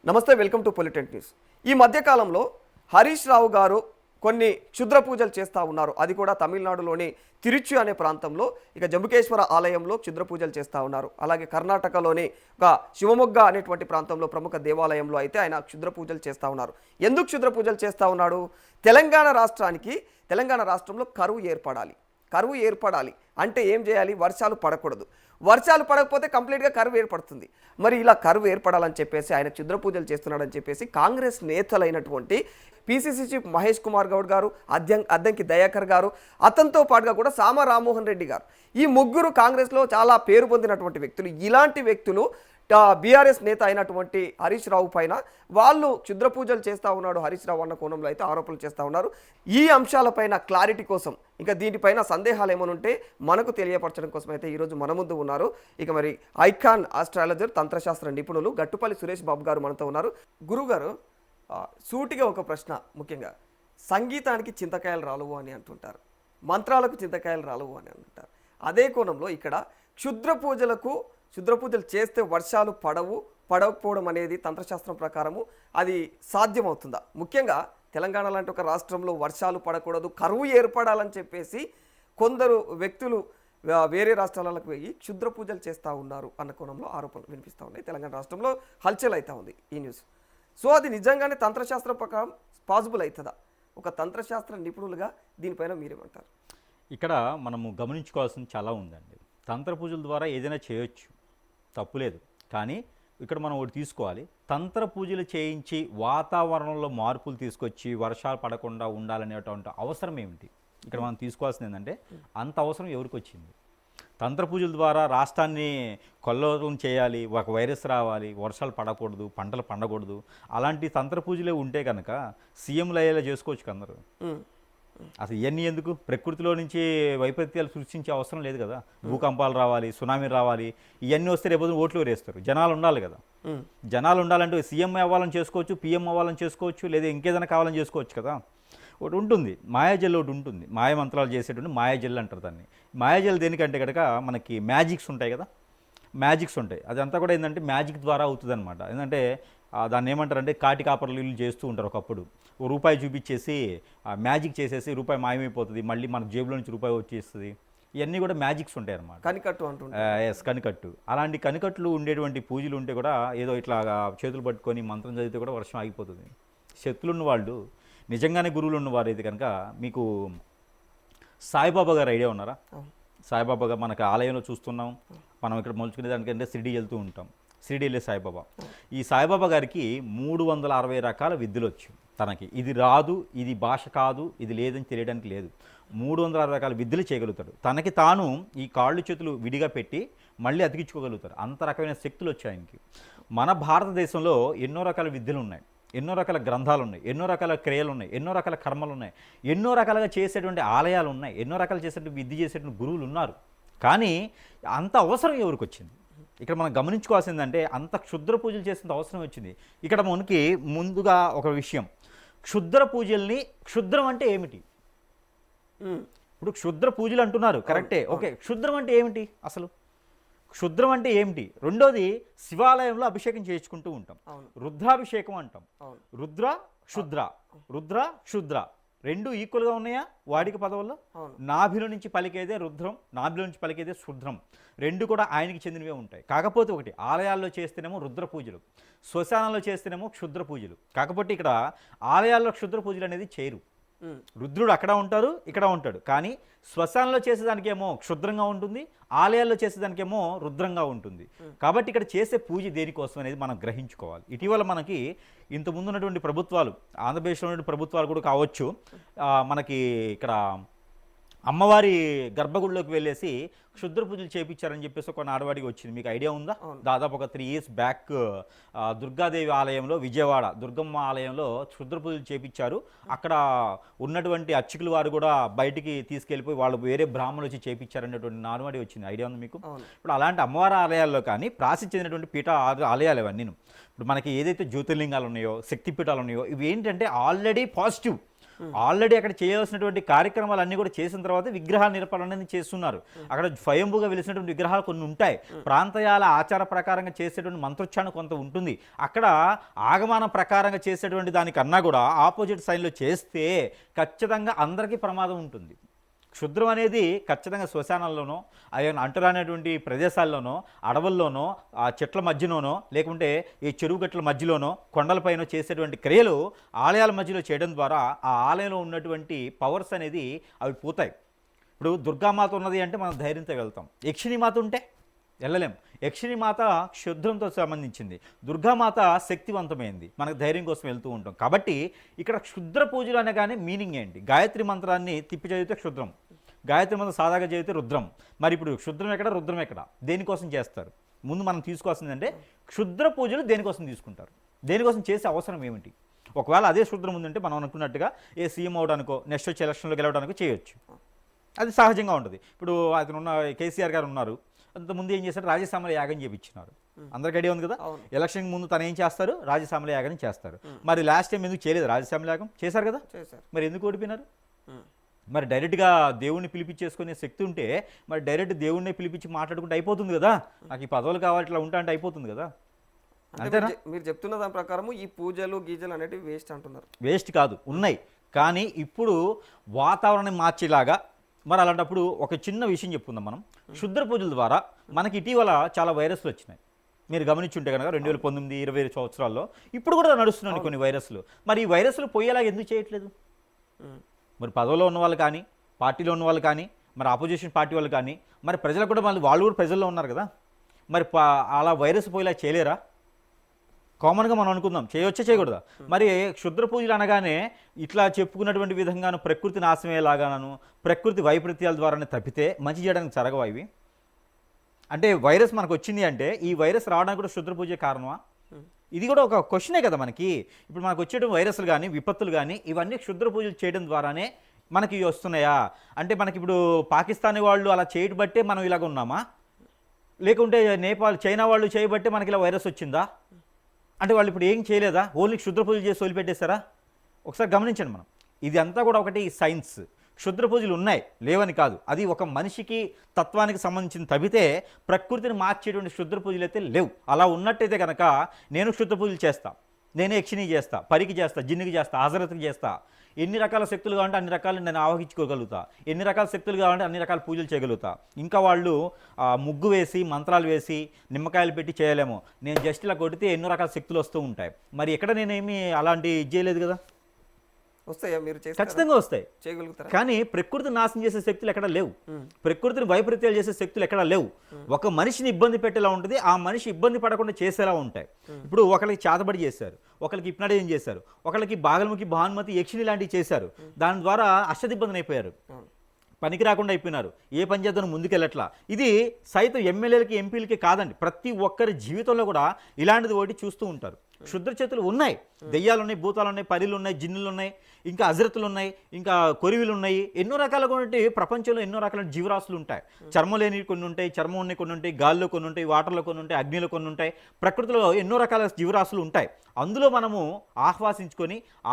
నమస్తే, welcome to పొలిటెంట్ news. ఈ మధ్యకాలంలో హరీష్ రావు గారు కొన్ని క్షుద్ర పూజలు చేస్తూ ఉన్నారు. అది కూడా తమిళనాడులోని తిరుచి అనే ప్రాంతంలో ఇక జంబుకేశ్వర ఆలయంలో క్షుద్ర పూజలు చేస్తూ ఉన్నారు. అలాగే కర్ణాటకలోని ఒక శివమొగ్గ అనేటువంటి ప్రాంతంలో ప్రముఖ దేవాలయంలో అయితే ఆయన క్షుద్ర పూజలు చేస్తూ ఉన్నారు. ఎందుకు క్షుద్ర పూజలు చేస్తూ ఉన్నాడు? తెలంగాణ రాష్ట్రంలో కరువు ఏర్పడాలి అంటే ఏం చేయాలి? వర్షాలు పడకూడదు. వర్షాలు పడకపోతే కంప్లీట్గా కరువు ఏర్పడుతుంది. మరి ఇలా కరువు ఏర్పడాలని చెప్పేసి ఆయన క్షుద్ర పూజలు చేస్తున్నాడని చెప్పేసి కాంగ్రెస్ నేతలైనటువంటి పిసిసి చీఫ్ మహేష్ కుమార్ గౌడ్ గారు, అద్దంకి దయాకర్ గారు, అతనితో పాటుగా కూడా సామ రామ్మోహన్ రెడ్డి గారు, ఈ ముగ్గురు కాంగ్రెస్లో చాలా పేరు పొందినటువంటి వ్యక్తులు. ఇలాంటి వ్యక్తులు బీఆర్ఎస్ నేత అయినటువంటి హరీష్ రావు పైన వాళ్ళు క్షుద్ర పూజలు చేస్తూ ఉన్నాడు హరీష్ రావు అన్న కోణంలో అయితే ఆరోపణలు చేస్తూ ఉన్నారు. ఈ అంశాలపైన క్లారిటీ కోసం, ఇంకా దీనిపైన సందేహాలు ఏమనుంటే మనకు తెలియపరచడం కోసం అయితే ఈరోజు మన ముందు ఉన్నారు. ఇక మరి ఐకాన్ ఆస్ట్రాలజర్, తంత్రశాస్త్ర నిపుణులు గట్టుపల్లి సురేష్ బాబు గారు మనతో ఉన్నారు. గురుగారు, సూటిగా ఒక ప్రశ్న. ముఖ్యంగా సంగీతానికి చింతకాయలు రాలవు అని అంటుంటారు, మంత్రాలకు చింతకాయలు రాలవు అని అంటుంటారు. అదే కోణంలో ఇక్కడ క్షుద్ర పూజలు చేస్తే వర్షాలు పడకపోవడం అనేది తంత్రశాస్త్రం ప్రకారము అది సాధ్యమవుతుందా? ముఖ్యంగా తెలంగాణ లాంటి ఒక రాష్ట్రంలో వర్షాలు పడకూడదు, కరువు ఏర్పడాలని చెప్పేసి కొందరు వ్యక్తులు వేరే రాష్ట్రాలకు పోయి క్షుద్ర పూజలు చేస్తూ ఉన్నారు అన్న కోణంలో ఆరోపణలు వినిపిస్తూ ఉన్నాయి. తెలంగాణ రాష్ట్రంలో హల్చల్ అవుతూ ఉంది ఈ న్యూస్. సో అది నిజంగానే తంత్రశాస్త్రం ప్రకారం పాసిబుల్ అవుతుందా? ఒక తంత్రశాస్త్ర నిపుణులుగా దీనిపైన మీరేమంటారు? ఇక్కడ మనము గమనించుకోవాల్సింది చాలా ఉందండి. తంత్ర పూజల ద్వారా ఏదైనా చేయొచ్చు, తప్పులేదు. కానీ ఇక్కడ మనం ఒకటి తీసుకోవాలి, తంత్ర పూజలు చేయించి వాతావరణంలో మార్పులు తీసుకొచ్చి వర్షాలు పడకుండా ఉండాలనేటువంటి అవసరం ఏమిటి? ఇక్కడ మనం తీసుకోవాల్సింది ఏంటంటే, అంత అవసరం ఎవరికి వచ్చింది? తంత్ర పూజల ద్వారా రాష్ట్రాన్ని కొల్లోలం చేయాలి, ఒక వైరస్ రావాలి, వర్షాలు పడకూడదు, పంటలు పండకూడదు, అలాంటి తంత్ర పూజలే ఉంటే కనుక సీఎంలు అయ్యేలా చేసుకోవచ్చు అందరూ. అసలు ఇవన్నీ ఎందుకు? ప్రకృతిలో నుంచి వైపరీత్యాలు సృష్టించే అవసరం లేదు కదా. భూకంపాలు రావాలి, సునామీ రావాలి, ఇవన్నీ వస్తే రేపు ఓట్లు వేస్తారు. జనాలు ఉండాలి కదా. జనాలు ఉండాలంటే సీఎం అవ్వాలని చేసుకోవచ్చు, పిఎం అవ్వాలని చేసుకోవచ్చు, లేదా ఇంకేదైనా కావాలని చేసుకోవచ్చు కదా. ఒకటి ఉంటుంది, మాయాజల్ ఒకటి ఉంటుంది, మాయమంత్రాలు చేసేటువంటి మాయాజల్ అంటారు దాన్ని. మాయాజల్ దేనికంటే కనుక మనకి మ్యాజిక్స్ ఉంటాయి కదా, మ్యాజిక్స్ ఉంటాయి. అదంతా కూడా ఏంటంటే మ్యాజిక్ ద్వారా అవుతుంది అనమాట. ఏంటంటే దాన్ని ఏమంటారంటే కాటి కాపర్లు వీళ్ళు చేస్తూ ఉంటారు. ఒకప్పుడు రూపాయి చూపించేసి మ్యాజిక్ చేసేసి రూపాయి మాయమైపోతుంది, మళ్ళీ మన జేబులో నుంచి రూపాయి వచ్చేస్తుంది. ఇవన్నీ కూడా మ్యాజిక్స్ ఉంటాయి అన్నమాట. కనికట్టు అంటుంటారు. ఎస్, కనికట్టు. అలాంటి కనికట్లు ఉండేటువంటి పూజలు ఉంటే కూడా ఏదో ఇట్లా చేతులు పట్టుకొని మంత్రం చదివితే కూడా వర్షం ఆగిపోతుంది. శక్తులు ఉన్న వాళ్ళు, నిజంగానే గురువులు ఉన్నవారు అయితే కనుక, మీకు సాయిబాబా గారు ఐడియా ఉన్నారా? సాయిబాబా గారు మనకు ఆలయంలో చూస్తున్నాం. మనం ఇక్కడ మొలుచుకునే దానికంటే షిరిడి వెళ్తూ ఉంటాం. షిరిడి వెళ్ళే సాయిబాబా. ఈ సాయిబాబా గారికి 360 రకాల విద్యలు వచ్చు. తనకి ఇది రాదు, ఇది భాష కాదు, ఇది లేదని తెలియడానికి లేదు. 360 రకాల విద్యలు చేయగలుగుతాడు. తనకి తాను ఈ కాళ్ళు చేతులు విడిగా పెట్టి మళ్ళీ అతికించుకోగలుగుతారు. అంత రకమైన శక్తులు వచ్చాయి ఆయనకి. మన భారతదేశంలో ఎన్నో రకాల విద్యలు ఉన్నాయి, ఎన్నో రకాల గ్రంథాలు ఉన్నాయి, ఎన్నో రకాల క్రియలు ఉన్నాయి, ఎన్నో రకాల కర్మలు ఉన్నాయి, ఎన్నో రకాలుగా చేసేటువంటి ఆలయాలు ఉన్నాయి, ఎన్నో రకాలు చేసేటువంటి విద్య చేసేటువంటి గురువులు ఉన్నారు. కానీ అంత అవసరం ఎవరికి వచ్చింది? ఇక్కడ మనం గమనించుకోవాల్సిందంటే అంత క్షుద్ర పూజలు చేసేంత అవసరం వచ్చింది. ఇక్కడ మనకి ముందుగా ఒక విషయం, క్షుద్ర పూజల్ని, క్షుద్రం అంటే ఏమిటి? ఇప్పుడు క్షుద్ర పూజలు అంటున్నారు, కరెక్టే, ఓకే. క్షుద్రం అంటే ఏమిటి అసలు? క్షుద్రం అంటే ఏమిటి? రెండోది, శివాలయంలో అభిషేకం చేయించుకుంటూ ఉంటాం, రుద్రాభిషేకం అంటాం. రుద్ర క్షుద్ర, రుద్ర క్షుద్ర రెండు ఈక్వల్గా ఉన్నాయా వాడిక పదవుల్లో? నాభిలో నుంచి పలికేదే రుద్రం, నాభిలో నుంచి పలికేదే శుద్రం. రెండు కూడా ఆయనకి చెందినవే ఉంటాయి. కాకపోతే ఒకటి, ఆలయాల్లో చేస్తేనేమో రుద్ర పూజలు, శ్మశానాల్లో చేస్తేనేమో క్షుద్ర పూజలు. కాకపోతే ఇక్కడ ఆలయాల్లో క్షుద్ర పూజలు అనేది చేయరు. రుద్రుడు అక్కడ ఉంటారు, ఇక్కడ ఉంటాడు. కానీ శ్మశానంలో చేసేదానికేమో క్షుద్రంగా ఉంటుంది, ఆలయాల్లో చేసేదానికేమో రుద్రంగా ఉంటుంది. కాబట్టి ఇక్కడ చేసే పూజ దేనికోసం అనేది మనం గ్రహించుకోవాలి. ఇటీవల మనకి ఇంతకుముందు ఉన్నటువంటి ప్రభుత్వాలు, ఆంధ్రప్రదేశ్లో ఉన్నటువంటి ప్రభుత్వాలు కూడా కావచ్చు, మనకి ఇక్కడ అమ్మవారి గర్భగుడిలోకి వెళ్ళేసి క్షుద్ర పూజలు చేయించారని చెప్పేసి ఒక నాడవాడికి వచ్చింది. మీకు ఐడియా ఉందా? దాదాపు ఒక 3 years బ్యాక్ దుర్గాదేవి ఆలయంలో, విజయవాడ దుర్గమ్మ ఆలయంలో క్షుద్ర పూజలు చేయించారు. అక్కడ ఉన్నటువంటి అర్చకులు వారు కూడా బయటికి తీసుకెళ్ళిపోయి వాళ్ళు వేరే బ్రాహ్మణులు వచ్చి చేయించారనేటువంటి నాడవాడి వచ్చింది. ఐడియా ఉంది మీకు? ఇప్పుడు అలాంటి అమ్మవారి ఆలయాల్లో కానీ ప్రాసిద్ధి చెందినటువంటి పీఠ ఆలయాలు ఇవన్నీ. ఇప్పుడు మనకి ఏదైతే జ్యోతిర్లింగాలు ఉన్నాయో, శక్తిపీఠాలు ఉన్నాయో, ఇవి ఏంటంటే ఆల్రెడీ పాజిటివ్, ఆల్రెడీ అక్కడ చేయాల్సినటువంటి కార్యక్రమాలు అన్నీ కూడా చేసిన తర్వాత విగ్రహాల నిర్మాణం అనేది చేస్తున్నారు. అక్కడ స్వయంభూగా వెలిసినటువంటి విగ్రహాలు కొన్ని ఉంటాయి. ప్రాంతీయాల ఆచార ప్రకారంగా చేసేటువంటి మంత్రోచ్చారణ కొంత ఉంటుంది. అక్కడ ఆగమానం ప్రకారంగా చేసేటువంటి దానికన్నా కూడా ఆపోజిట్ సైన్లో చేస్తే ఖచ్చితంగా అందరికీ ప్రమాదం ఉంటుంది. క్షుద్రం అనేది ఖచ్చితంగా శ్మశానాల్లోనో అంటరానటువంటి ప్రదేశాల్లోనో అడవుల్లోనో ఆ చెట్ల మధ్యలోనో లేకుంటే ఈ చెరువు గట్ల మధ్యలోనో కొండలపైన చేసేటువంటి క్రియలు ఆలయాల మధ్యలో చేయడం ద్వారా ఆ ఆలయంలో ఉన్నటువంటి పవర్స్ అనేది అవి పోతాయి. ఇప్పుడు దుర్గామాత ఉన్నది అంటే మనం ధైర్యంతో వెళ్తాం. యక్షిణి మాత ఉంటే వెళ్ళలేం. యక్షిణి మాత క్షుద్రంతో సంబంధించింది, దుర్గామాత శక్తివంతమైంది, మనకు ధైర్యం కోసం వెళ్తూ ఉంటాం. కాబట్టి ఇక్కడ క్షుద్ర పూజలు అనగానే మీనింగ్ ఏంటి? గాయత్రి మంత్రాన్ని తిప్పి చదివితే క్షుద్రం, గాయత్రి మంత్రం సాదాగా చదివితే రుద్రం. మరి ఇప్పుడు క్షుద్రం ఎక్కడ, రుద్రం ఎక్కడ? దేనికోసం చేస్తారు? ముందు మనం తీసుకోవాల్సిందంటే క్షుద్ర పూజలు దేనికోసం తీసుకుంటారు, దేనికోసం చేసే అవసరం ఏమిటి? ఒకవేళ అదే క్షుద్రం ఉందంటే మనం అనుకున్నట్టుగా ఏ సీఎం అవడానికో నెక్స్ట్ వచ్చే ఎలక్షన్లో గెలవడానికో చేయొచ్చు, అది సహజంగా ఉంటుంది. ఇప్పుడు అతను ఉన్న కేసీఆర్ గారు ఉన్నారు, అంతకుముందు ఏం చేశారు? రాజసామల యాగం చేయించినారు. అందరికి ఐడియా ఉంది కదా. ఎలక్షన్ ముందు తను ఏం చేస్తారు? రాజసామల యాగం చేస్తారు. మరి లాస్ట్ టైం ఎందుకు చేయలేదు? రాజసామల యాగం చేశారు కదా, మరి ఎందుకు ఓడిపోయినారు? మరి డైరెక్ట్గా దేవుణ్ణి పిలిపించేసుకునే శక్తి ఉంటే మరి డైరెక్ట్ దేవుణ్ణి పిలిపించి మాట్లాడుకుంటే అయిపోతుంది కదా. నాకు ఈ పదవులు కావాలి ఇట్లా ఉంటా అంటే అయిపోతుంది కదా. అంతేనా? మీరు చెప్తున్న దాని ప్రకారం ఈ పూజలు గీజలు అనేటివి వేస్ట్ అంటున్నారు. వేస్ట్ కాదు, ఉన్నాయి. కానీ ఇప్పుడు వాతావరణం మార్చేలాగా మరి అలాంటప్పుడు ఒక చిన్న విషయం చెప్పుకుందాం మనం. క్షుద్ర పూజల ద్వారా మనకి ఇటీవల చాలా వైరస్లు వచ్చినాయి. మీరు గమనించుంటే కనుక 2019, 20 సంవత్సరాల్లో ఇప్పుడు కూడా నడుస్తున్నాయి కొన్ని వైరస్లు. మరి ఈ వైరస్లు పోయేలాగా ఎందుకు చేయట్లేదు? మరి పదవిలో ఉన్న వాళ్ళు కానీ, పార్టీలో ఉన్న వాళ్ళు కానీ, మరి ఆపోజిషన్ పార్టీ వాళ్ళు కానీ, మరి ప్రజలకు కూడా వాళ్ళు కూడా ప్రజల్లో ఉన్నారు కదా, మరి అలా వైరస్ పోయేలా చేయలేరా? కామన్గా మనం అనుకుందాం, చేయవచ్చా చేయకూడదా? మరి క్షుద్ర పూజలు అనగానే ఇట్లా చెప్పుకున్నటువంటి విధంగాను ప్రకృతి నాశమయ్యేలాగాను ప్రకృతి వైపరీత్యాల ద్వారానే తప్పితే మంచి చేయడానికి జరగవా ఇవి? అంటే వైరస్ మనకు వచ్చింది అంటే ఈ వైరస్ రావడానికి కూడా క్షుద్ర పూజే కారణమా? ఇది కూడా ఒక క్వశ్చనే కదా మనకి. ఇప్పుడు మనకు వచ్చేటువంటి వైరస్లు కానీ విపత్తులు కానీ ఇవన్నీ క్షుద్ర పూజలు చేయడం ద్వారానే మనకి ఇవి వస్తున్నాయా? అంటే మనకి ఇప్పుడు పాకిస్తానీ వాళ్ళు అలా చేయడం బట్టే మనం ఇలాగ ఉన్నామా? లేకుంటే నేపాల్, చైనా వాళ్ళు చేయబట్టే మనకి ఇలా వైరస్ వచ్చిందా? అంటే వాళ్ళు ఇప్పుడు ఏం చేయలేదా? ఓన్లీ క్షుద్ర పూజలు చేసి వదిలిపెట్టేశారా? ఒకసారి గమనించండి మనం. ఇది అంతా కూడా ఒకటి సైన్స్. క్షుద్ర పూజలు ఉన్నాయి, లేవని కాదు. అది ఒక మనిషికి తత్వానికి సంబంధించిన తప్పితే ప్రకృతిని మార్చేటువంటి క్షుద్ర పూజలు అయితే లేవు. అలా ఉన్నట్టయితే కనుక నేను క్షుద్ర పూజలు చేస్తా, నేనే యక్షిని చేస్తా, పరికి చేస్తా, జిన్నుకి చేస్తా, హజరత్కి చేస్తా. ఎన్ని రకాల శక్తులు కావాలంటే అన్ని రకాలు నేను ఆవహించుకోగలుగుతా, ఎన్ని రకాల శక్తులు కావాలంటే అన్ని రకాల పూజలు చేయగలుగుతా. ఇంకా వాళ్ళు ముగ్గు వేసి మంత్రాలు వేసి నిమ్మకాయలు పెట్టి చేయలేము. నేను జస్ట్ ఇలా కొడితే ఎన్నో రకాల శక్తులు వస్తూ ఉంటాయి. మరి ఎక్కడ నేనేమి అలాంటి ఇది చేయలేదు కదా. వస్తాయా? మీరు ఖచ్చితంగా వస్తాయి, చేయగలుగుతారా? కానీ ప్రకృతిని నాశనం చేసే శక్తులు ఎక్కడ లేవు, ప్రకృతిని వైపరీత్యాలు చేసే శక్తులు ఎక్కడ లేవు. ఒక మనిషిని ఇబ్బంది పెట్టేలా ఉంటుంది, ఆ మనిషి ఇబ్బంది పడకుండా చేసేలా ఉంటాయి. ఇప్పుడు ఒకరికి చేతబడి చేశారు, ఒకరికి హిప్నటైజం చేశారు, ఒకరికి బాగలముఖి భానుమతి యక్షిణి లాంటివి చేశారు. దాని ద్వారా అష్టదిబ్బంది అయిపోయారు, పనికి రాకుండా అయిపోయినారు, ఏ పని చేద్దాం ముందుకెళ్ళట్లా. ఇది సైతం ఎమ్మెల్యేలకి ఎంపీలకి కాదండి, ప్రతి ఒక్కరి జీవితంలో కూడా ఇలాంటిది ఒకటి చూస్తూ ఉంటారు. క్షుద్ర చేతులు ఉన్నాయి, దెయ్యాలు ఉన్నాయి, భూతాలు ఉన్నాయి, పరిలు ఉన్నాయి, జిన్నులు ఉన్నాయి, ఇంకా అజరత్తులు ఉన్నాయి, ఇంకా కొరివిలు ఉన్నాయి, ఎన్నో రకాలైన ప్రపంచంలో ఎన్నో రకాల జీవరాశులు ఉంటాయి. చర్మం లేని కొన్ని ఉంటాయి, చర్మం ఉన్నాయి కొన్ని ఉంటాయి, గాల్లో కొన్ని ఉంటాయి, వాటర్లో కొన్ని ఉంటాయి, అగ్నిలో కొన్ని ఉంటాయి. ప్రకృతిలో ఎన్నో రకాల జీవరాశులు ఉంటాయి. అందులో మనము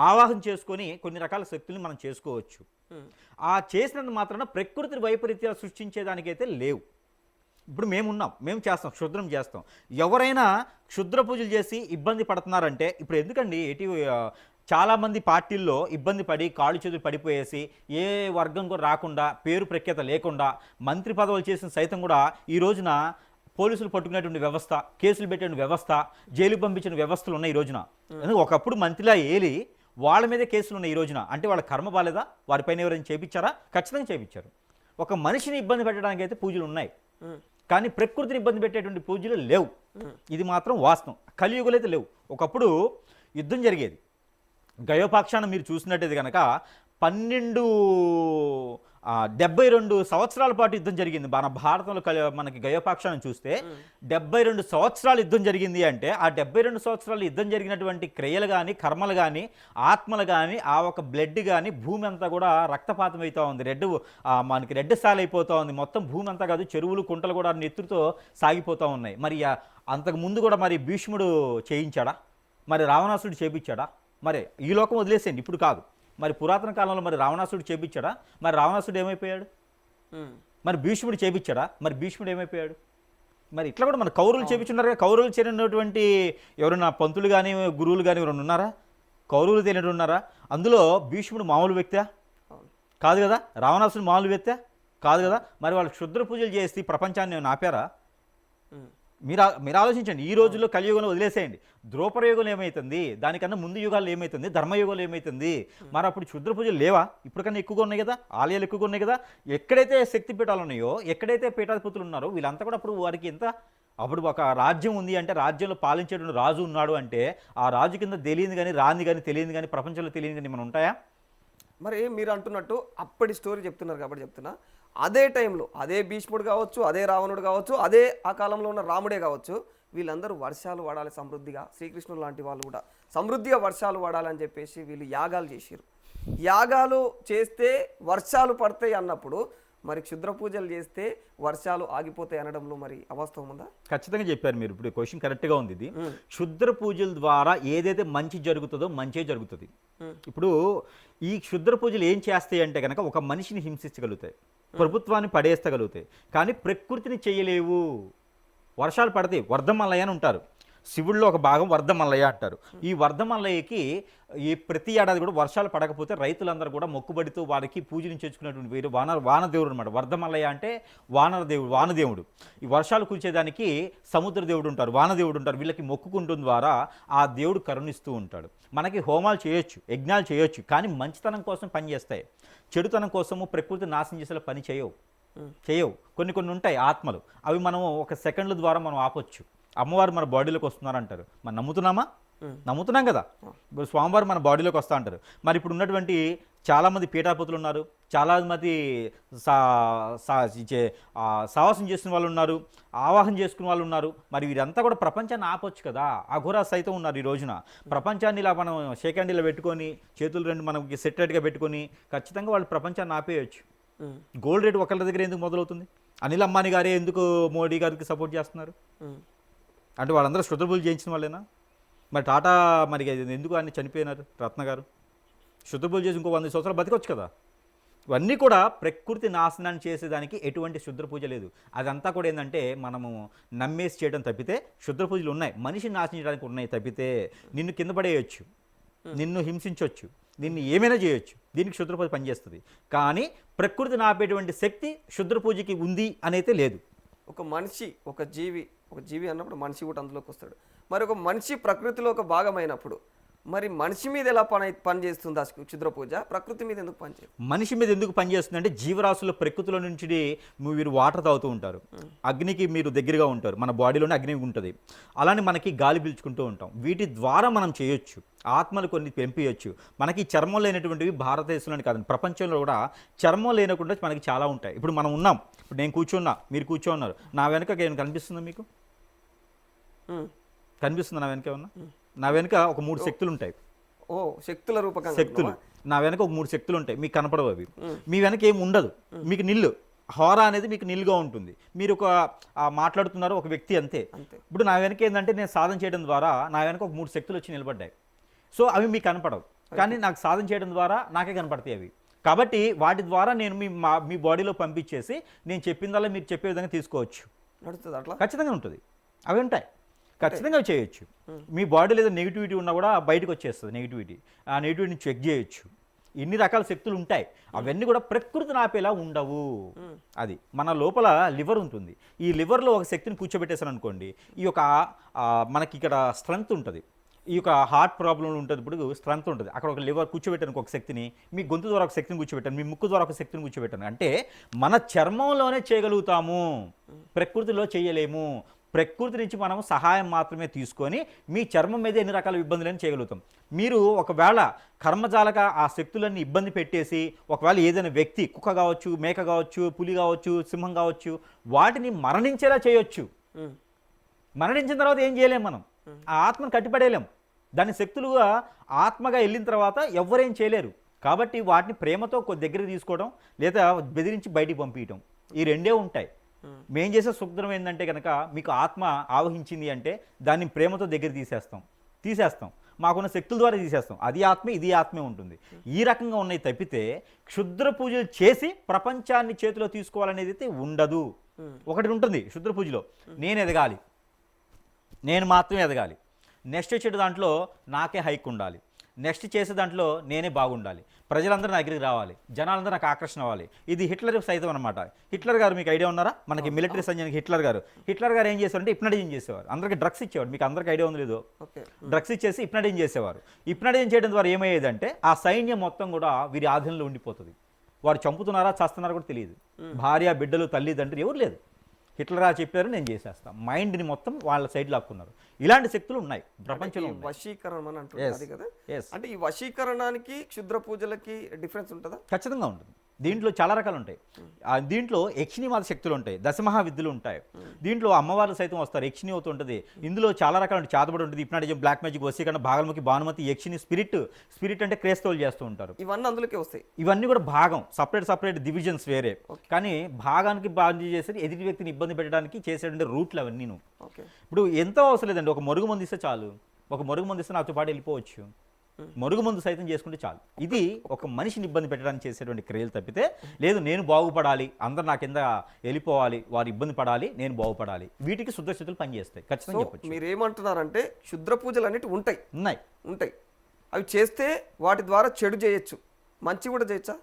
ఆవాహన చేసుకొని కొన్ని రకాల శక్తుల్ని మనం చేసుకోవచ్చు. ఆ చేసినంత మాత్రాన ప్రకృతి వైపరీత్యాలు సృష్టించేదానికైతే లేవు. ఇప్పుడు మేమున్నాం, మేము చేస్తాం, క్షుద్రం చేస్తాం. ఎవరైనా క్షుద్ర పూజలు చేసి ఇబ్బంది పడుతున్నారంటే ఇప్పుడు ఎందుకండి చాలామంది పార్టీల్లో ఇబ్బంది పడి కాళ్ళు చేతులు పడిపోయేసి ఏ వర్గం కూడా రాకుండా పేరు ప్రఖ్యాత లేకుండా మంత్రి పదవులు చేసిన సైతం కూడా ఈ రోజున పోలీసులు పట్టుకునేటువంటి వ్యవస్థ, కేసులు పెట్టేటువంటి వ్యవస్థ, జైలుకు పంపించిన వ్యవస్థలు ఉన్నాయి ఈ రోజున. ఒకప్పుడు మంత్రిలా ఏలి వాళ్ళ మీదే కేసులు ఉన్నాయి ఈ రోజున. అంటే వాళ్ళ కర్మ బాలేదా? వారిపైన ఎవరైనా చేపించారా? ఖచ్చితంగా చేపించారు. ఒక మనిషిని ఇబ్బంది పెట్టడానికి అయితే పూజలు ఉన్నాయి, కానీ ప్రకృతిని ఇబ్బంది పెట్టేటువంటి పూజలు లేవు. ఇది మాత్రం వాస్తవం. కలియుగలు అయితే లేవు. ఒకప్పుడు యుద్ధం జరిగేది, గయోపాక్షాన మీరు చూసినట్టయితే కనుక 72 సంవత్సరాల పాటు యుద్ధం జరిగింది. మన భారతంలో మనకి గయోపాక్షాన్ని చూస్తే 72 సంవత్సరాలు యుద్ధం జరిగింది. అంటే ఆ 72 సంవత్సరాలు యుద్ధం జరిగినటువంటి క్రియలు కానీ, కర్మలు కానీ, ఆత్మలు కానీ, ఆ ఒక బ్లడ్ కానీ, భూమి అంతా కూడా రక్తపాతం అవుతూ ఉంది. మనకి రెడ్ సాల్ అయిపోతూ ఉంది. మొత్తం భూమి అంతా కాదు, చెరువులు కుంటలు కూడా నెత్తురుతో సాగిపోతూ ఉన్నాయి. మరి అంతకు ముందు కూడా మరి భీష్ముడు చేయించాడా? మరి రావణాసుడు చేపించాడా? మరి ఈ లోకం వదిలేసేయండి, ఇప్పుడు కాదు. మరి పురాతన కాలంలో మరి రావణాసుడు చేపించాడా? మరి రావణాసుడు ఏమైపోయాడు? మరి భీష్ముడు చేపించాడా? మరి భీష్ముడు ఏమైపోయాడు? మరి ఇట్లా కూడా మన కౌరవులు చేపించున్నారు కదా. కౌరవులు చేరినటువంటి ఎవరైనా పంతులు కానీ గురువులు కానీ ఎవరైనా ఉన్నారా? కౌరవులు తెలియని ఉన్నారా? అందులో భీష్ముడు మామూలు వ్యక్తా కాదు కదా. రావణాసుడు మామూలు వ్యక్తా కాదు కదా. మరి వాళ్ళు క్షుద్ర పూజలు చేసి ప్రపంచాన్ని ఆపారా? మీరు ఆలోచించండి. ఈ రోజుల్లో కలియుగంలో వదిలేసేయండి. ద్రోపరయుగంలో ఏమవుతుంది, దానికన్నా ముందు యుగాల్లో ఏమవుతుంది, ధర్మయుగంలో ఏమవుతుంది. మరి అప్పుడు క్షుద్ర పూజలు లేవా? ఇప్పటికన్నా ఎక్కువగా ఉన్నాయి కదా, ఆలయాలు ఎక్కువగా ఉన్నాయి కదా. ఎక్కడైతే శక్తి పీఠాలు ఉన్నాయో, ఎక్కడైతే పీఠాధిపతులు ఉన్నారో వీళ్ళంతా కూడా అప్పుడు వారికి ఎంత, అప్పుడు ఒక రాజ్యం ఉంది అంటే రాజ్యంలో పాలించేటువంటి రాజు ఉన్నాడు అంటే ఆ రాజు కింద తెలియదు కానీ రాంది కానీ తెలియదు కానీ ప్రపంచంలో తెలియదు కానీ మనం ఉంటాయా? మరి మీరు అంటున్నట్టు అప్పటి స్టోరీ చెప్తున్నారు కాబట్టి చెప్తున్నా, అదే టైంలో అదే భీష్ముడు కావచ్చు, అదే రావణుడు కావచ్చు, అదే ఆ కాలంలో ఉన్న రాముడే కావచ్చు, వీళ్ళందరూ వర్షాలు పడాలి సమృద్ధిగా, శ్రీకృష్ణుడు లాంటి వాళ్ళు కూడా సమృద్ధిగా వర్షాలు పడాలని చెప్పేసి వీళ్ళు యాగాలు చేసారు. యాగాలు చేస్తే వర్షాలు పడతాయి అన్నప్పుడు మరి క్షుద్ర పూజలు చేస్తే వర్షాలు ఆగిపోతాయి అనడంలో మరి అవాస్తవం ఉందా? ఖచ్చితంగా చెప్పారు మీరు. ఇప్పుడు క్వశ్చన్ కరెక్ట్గా ఉంది. ఇది క్షుద్ర పూజల ద్వారా ఏదైతే మంచి జరుగుతుందో మంచే జరుగుతుంది. ఇప్పుడు ఈ క్షుద్ర పూజలు ఏం చేస్తాయి అంటే కనుక ఒక మనిషిని హింసించగలుగుతాయి, ప్రభుత్వాన్ని పడేస్తగలుగుతాయి, కానీ ప్రకృతిని చేయలేవు. వర్షాలు పడతాయి, వర్ధమల్లయ్య అని ఉంటారు. శివుల్లో ఒక భాగం వర్ధమల్లయ్య అంటారు. ఈ వర్ధమల్లయ్యకి ఈ ప్రతి ఏడాది కూడా వర్షాలు పడకపోతే రైతులందరూ కూడా మొక్కుబడితో వారికి పూజనించుకున్నటువంటి వీరు వానదేవుడు అనమాట. వర్ధమల్లయ్య అంటే వానదేవుడు. ఈ వర్షాలు కురిచేదానికి సముద్ర దేవుడు ఉంటారు, వానదేవుడు ఉంటారు. వీళ్ళకి మొక్కుకుంటున్న ద్వారా ఆ దేవుడు కరుణిస్తూ ఉంటాడు. మనకి హోమాలు చేయొచ్చు, యజ్ఞాలు చేయొచ్చు, కానీ మంచితనం కోసం పని చేస్తాయి. చెడుతనం కోసము ప్రకృతి నాశనం చేసేలా పని చేయవు. కొన్ని ఉంటాయి ఆత్మలు, అవి మనం ఒక సెకండ్ల ద్వారా మనం ఆపొచ్చు. అమ్మవారు మన బాడీలోకి వస్తున్నారంటారు, మనం నమ్ముతున్నాం కదా. ఇప్పుడు స్వామివారు మన బాడీలోకి వస్తా అంటారు. మరి ఇప్పుడు ఉన్నటువంటి చాలామంది పీఠాధిపతులు ఉన్నారు, చాలామంది సావాసం చేసిన వాళ్ళు ఉన్నారు, ఆవాహన చేసుకున్న వాళ్ళు ఉన్నారు. మరి వీరంతా కూడా ప్రపంచాన్ని ఆపొచ్చు కదా. అఘోరా సైతం ఉన్నారు ఈ రోజున. ప్రపంచాన్ని ఇలా మనం షేక్ హ్యాండ్ ఇలా పెట్టుకొని చేతులు రెండు మనకి సెటరేట్గా పెట్టుకొని ఖచ్చితంగా వాళ్ళు ప్రపంచాన్ని ఆపేయచ్చు. గోల్డ్ రేట్ ఒకళ్ళ దగ్గర ఎందుకు మొదలవుతుంది? అనిల్ అంబానీ గారే ఎందుకు మోడీ గారికి సపోర్ట్ చేస్తున్నారు అంటే వాళ్ళందరూ క్షుద్రపూజలు చేయించిన వాళ్ళేనా? మరి టాటా మరి ఎందుకు ఆయన చనిపోయినారు? రత్న గారు క్షుద్రపూజలు చేసి ఇంకో 100 సంవత్సరాలు బతికొచ్చు కదా. ఇవన్నీ కూడా ప్రకృతి నాశనాన్ని చేసేదానికి ఎటువంటి క్షుద్ర పూజ లేదు. అదంతా కూడా ఏంటంటే మనము నమ్మేసి చేయడం తప్పితే క్షుద్ర పూజలు ఉన్నాయి, మనిషిని నాశనం చేయడానికి ఉన్నాయి తప్పితే నిన్ను కింద పడేయచ్చు, నిన్ను హింసించవచ్చు, నిన్ను ఏమైనా చేయొచ్చు. దీనికి క్షుద్ర పూజ పనిచేస్తుంది. కానీ ప్రకృతిని ఆపేటువంటి శక్తి క్షుద్ర పూజకి ఉంది అనేది లేదు. ఒక మనిషి ఒక జీవి అన్నప్పుడు మనిషి కూడా అందులోకి వస్తాడు. మరి ఒక మనిషి ప్రకృతిలో ఒక భాగమైనప్పుడు మరి మనిషి మీద ఎలా పని చేస్తుంది ఆ క్షుద్ర పూజ? ప్రకృతి మీద ఎందుకు పనిచేస్తుంది? మనిషి మీద ఎందుకు పనిచేస్తుంది అంటే జీవరాశుల ప్రకృతిలో నుంచి మీరు వాటర్ తాగుతూ ఉంటారు, అగ్నికి మీరు దగ్గరగా ఉంటారు, మన బాడీలోనే అగ్ని ఉంటుంది. అలానే మనకి గాలి పీల్చుకుంటూ ఉంటాం. వీటి ద్వారా మనం చేయొచ్చు, ఆత్మలు కొన్ని పెంపేయచ్చు. మనకి చర్మం లేనటువంటివి భారతదేశంలోనే కాదండి, ప్రపంచంలో కూడా చర్మం లేనకుండా మనకి చాలా ఉంటాయి. ఇప్పుడు మనం ఉన్నాం, ఇప్పుడు నేను కూర్చున్నా, మీరు కూర్చోన్నారు, నా వెనక ఏమైనా కనిపిస్తుందా మీకు? కనిపిస్తుందా నా వెనక ఏమన్నా? నా వెనుక ఒక 3 శక్తులు ఉంటాయి. శక్తుల రూపకంగా శక్తులు నా వెనక ఒక 3 శక్తులు ఉంటాయి. మీకు కనపడవు అవి. మీ వెనక ఏమి ఉండదు, మీకు నిల్లు హోరా అనేది మీకు నిల్లుగా ఉంటుంది. మీరు ఒక మాట్లాడుతున్నారు ఒక వ్యక్తి అంతే. ఇప్పుడు నా వెనక ఏంటంటే నేను సాధన చేయడం ద్వారా నా వెనక ఒక 3 శక్తులు వచ్చి నిలబడ్డాయి. సో అవి మీకు కనపడవు, కానీ నాకు సాధన చేయడం ద్వారా నాకే కనపడతాయి అవి. కాబట్టి వాటి ద్వారా నేను మీ బాడీలో పంపించేసి నేను చెప్పిందల్లా మీరు చెప్పే విధంగా తీసుకోవచ్చు. నడుస్తుంది అట్లా? ఖచ్చితంగా ఉంటుంది. అవి ఉంటాయి, ఖచ్చితంగా చేయొచ్చు. మీ బాడీలో ఏదో నెగిటివిటీ ఉన్నా కూడా బయటకు వచ్చేస్తుంది నెగిటివిటీ. ఆ నెగిటివిటీని చెక్ చేయొచ్చు. ఇన్ని రకాల శక్తులు ఉంటాయి. అవన్నీ కూడా ప్రకృతిని ఆపేలా ఉండవు. అది మన లోపల లివర్ ఉంటుంది. ఈ లివర్లో ఒక శక్తిని కూర్చోబెట్టేసాను అనుకోండి, ఈ యొక్క మనకి ఇక్కడ స్ట్రెంగ్త్ ఉంటుంది. ఈ యొక్క హార్ట్ ప్రాబ్లం ఉంటుంది, ఇప్పుడు స్ట్రెంగ్త్ ఉంటుంది. అక్కడ ఒక లివర్ కూర్చోబెట్టాను ఒక శక్తిని, మీ గొంతు ద్వారా ఒక శక్తిని కూర్చోబెట్టాను, మీ ముక్కు ద్వారా ఒక శక్తిని కూర్చోబెట్టాను. అంటే మన చర్మంలోనే చేయగలుగుతాము, ప్రకృతిలో చేయలేము. ప్రకృతి నుంచి మనం సహాయం మాత్రమే తీసుకొని మీ చర్మం మీద ఎన్ని రకాల ఇబ్బందులను చేయగలుగుతాం. మీరు ఒకవేళ కర్మజాలక ఆ శక్తులన్నీ ఇబ్బంది పెట్టేసి ఒకవేళ ఏదైనా వ్యక్తి, కుక్క కావచ్చు, మేక కావచ్చు, పులి కావచ్చు, సింహం కావచ్చు, వాటిని మరణించేలా చేయొచ్చు. మరణించిన తర్వాత ఏం చేయలేం, మనం ఆ ఆత్మను కట్టిపడేయలేం. దాని శక్తులుగా ఆత్మగా వెళ్ళిన తర్వాత ఎవరేం చేయలేరు. కాబట్టి వాటిని ప్రేమతో దగ్గరికి తీసుకోవడం లేదా బెదిరించి బయటికి పంపించడం, ఈ రెండే ఉంటాయి. మేం చేసే సుగ్ధం ఏంటంటే కనుక మీకు ఆత్మ ఆవహించింది అంటే దాన్ని ప్రేమతో దగ్గర తీసేస్తాం. మాకున్న శక్తుల ద్వారా తీసేస్తాం. అది ఆత్మే, ఇది ఆత్మే ఉంటుంది. ఈ రకంగా ఉన్నాయి తప్పితే క్షుద్ర పూజలు చేసి ప్రపంచాన్ని చేతిలో తీసుకోవాలనేది అయితే ఉండదు. ఒకటి ఉంటుంది క్షుద్ర పూజలో, నేను ఎదగాలి, నేను మాత్రమే ఎదగాలి, నెక్స్ట్ వచ్చే దాంట్లో నాకే హైక్ ఉండాలి, నెక్స్ట్ చేసే దాంట్లో నేనే బాగుండాలి, ప్రజలందరూ నా దగ్గరికి రావాలి, జనాలందరూ నాకు ఆకర్షణ అవ్వాలి. ఇది హిట్లర్ సైతం అనమాట. హిట్లర్ గారు మీకు ఐడియా ఉన్నారా? మనకి మిలిటరీ సైన్యానికి హిట్లర్ గారు ఏం చేశారంటే హిప్నటైజింగ్ చేసేవారు, అందరికీ డ్రగ్స్ ఇచ్చేవారు. మీకు అందరికీ ఐడియా ఉంది లేదో? డ్రగ్స్ ఇచ్చేసి హిప్నటైజింగ్ చేసేవారు. హిప్నటైజింగ్ చేయడం ద్వారా ఏమయ్యేదంటే ఆ సైన్యం మొత్తం కూడా వీరి ఆధీనంలో ఉండిపోతుంది. వారు చంపుతున్నారా చేస్తున్నారా కూడా తెలియదు. భార్య, బిడ్డలు, తల్లిదండ్రులు ఎవరు లేదు. హిట్లర్ గారు చెప్పారు, నేను చేసేస్తా. మైండ్ని మొత్తం వాళ్ళ సైడ్ లాక్కున్నారు. ఇలాంటి శక్తులు ఉన్నాయి ప్రపంచంలో. వశీకరణం అని అంటుంది కదా. అంటే ఈ వశీకరణానికి క్షుద్ర పూజలకి డిఫరెన్స్ ఉంటుందా? ఖచ్చితంగా ఉంటుంది. దీంట్లో చాలా రకాలు ఉంటాయి. దీంట్లో యక్షిణీవాద శక్తులు ఉంటాయి, దశమహావిద్యలు ఉంటాయి. దీంట్లో అమ్మవార్లు సైతం వస్తారు, యక్షిణి అవుతూ ఉంటుంది. ఇందులో చాలా రకాలు ఉంటాయి. చాతబడి ఉంటుంది, హిప్నాటిజం, బ్లాక్ మ్యాజిక్, వశీకరణ, భాగల్ముఖి, భానుమతి, యక్షిణి, స్పిరిట్ అంటే క్రైస్తవులు చేస్తూ ఉంటారు. ఇవన్నీ అందులోకే వస్తాయి. ఇవన్నీ కూడా భాగం, సపరేట్ డివిజన్స్ వేరే. కానీ భాగానికి బాధ్యత చేసేది ఎదుటి వ్యక్తిని ఇబ్బంది పెట్టడానికి చేసేటువంటి రూట్లు అవన్నీ. ఇప్పుడు ఎంతో అవసరం లేదండి, ఒక మరుగు మందు ఇస్తే చాలు. ఒక మరుగు మందు ఇస్తే నాతో పాటు వెళ్ళిపోవచ్చు. మరుగు మందు సైతం చేసుకుంటే చాలు. ఇది ఒక మనిషిని ఇబ్బంది పెట్టడానికి చేసేటువంటి క్రియలు తప్పితే లేదు నేను బాగుపడాలి, అందరు నా కింద వెళ్ళిపోవాలి, వారు ఇబ్బంది పడాలి, నేను బాగుపడాలి. వీటికి శుద్ధ స్థితులు పనిచేస్తాయి. ఖచ్చితంగా చెప్పచ్చు. మీరు ఏమంటున్నారంటే క్షుద్ర పూజలు అనేవి ఉన్నాయి. అవి చేస్తే వాటి ద్వారా చెడు చేయొచ్చు, మంచి కూడా చేయొచ్చా?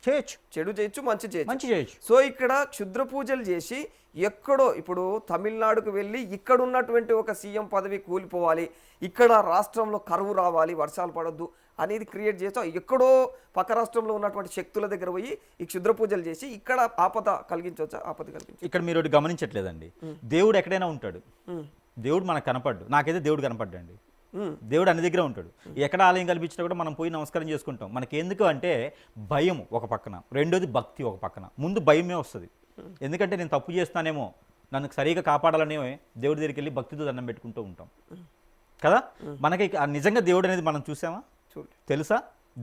చేయొచ్చు. చెడు చేయొచ్చు, మంచి చేయొచ్చు. సో ఇక్కడ క్షుద్ర పూజలు చేసి ఎక్కడో ఇప్పుడు తమిళనాడుకు వెళ్ళి ఇక్కడ ఉన్నటువంటి ఒక సీఎం పదవి కూలిపోవాలి, ఇక్కడ రాష్ట్రంలో కరువు రావాలి, వర్షాలు పడొద్దు అనేది క్రియేట్ చేస్తా, ఎక్కడో పక్క రాష్ట్రంలో ఉన్నటువంటి శక్తుల దగ్గర పోయి ఈ క్షుద్ర పూజలు చేసి ఇక్కడ ఆపద కలిగించవచ్చా? ఆపద కలిగించవచ్చు. ఇక్కడ మీరు ఒకటి గమనించట్లేదండి, దేవుడు ఎక్కడైనా ఉంటాడు. దేవుడు మనకు కనపడ్డు. నాకైతే దేవుడు కనపడ్డండి. దేవుడు అన్ని దగ్గర ఉంటాడు. ఎక్కడ ఆలయం కల్పించినా కూడా మనం పోయి నమస్కారం చేసుకుంటాం. మనకి ఎందుకు అంటే భయం ఒక పక్కన, రెండోది భక్తి ఒక పక్కన. ముందు భయమే వస్తుంది. ఎందుకంటే నేను తప్పు చేస్తానేమో, నన్ను సరిగా కాపాడాలనే దేవుడి దగ్గరికి వెళ్ళి భక్తితో దండం పెట్టుకుంటూ ఉంటాం కదా. మనకి నిజంగా దేవుడు అనేది మనం చూసామా? తెలుసా?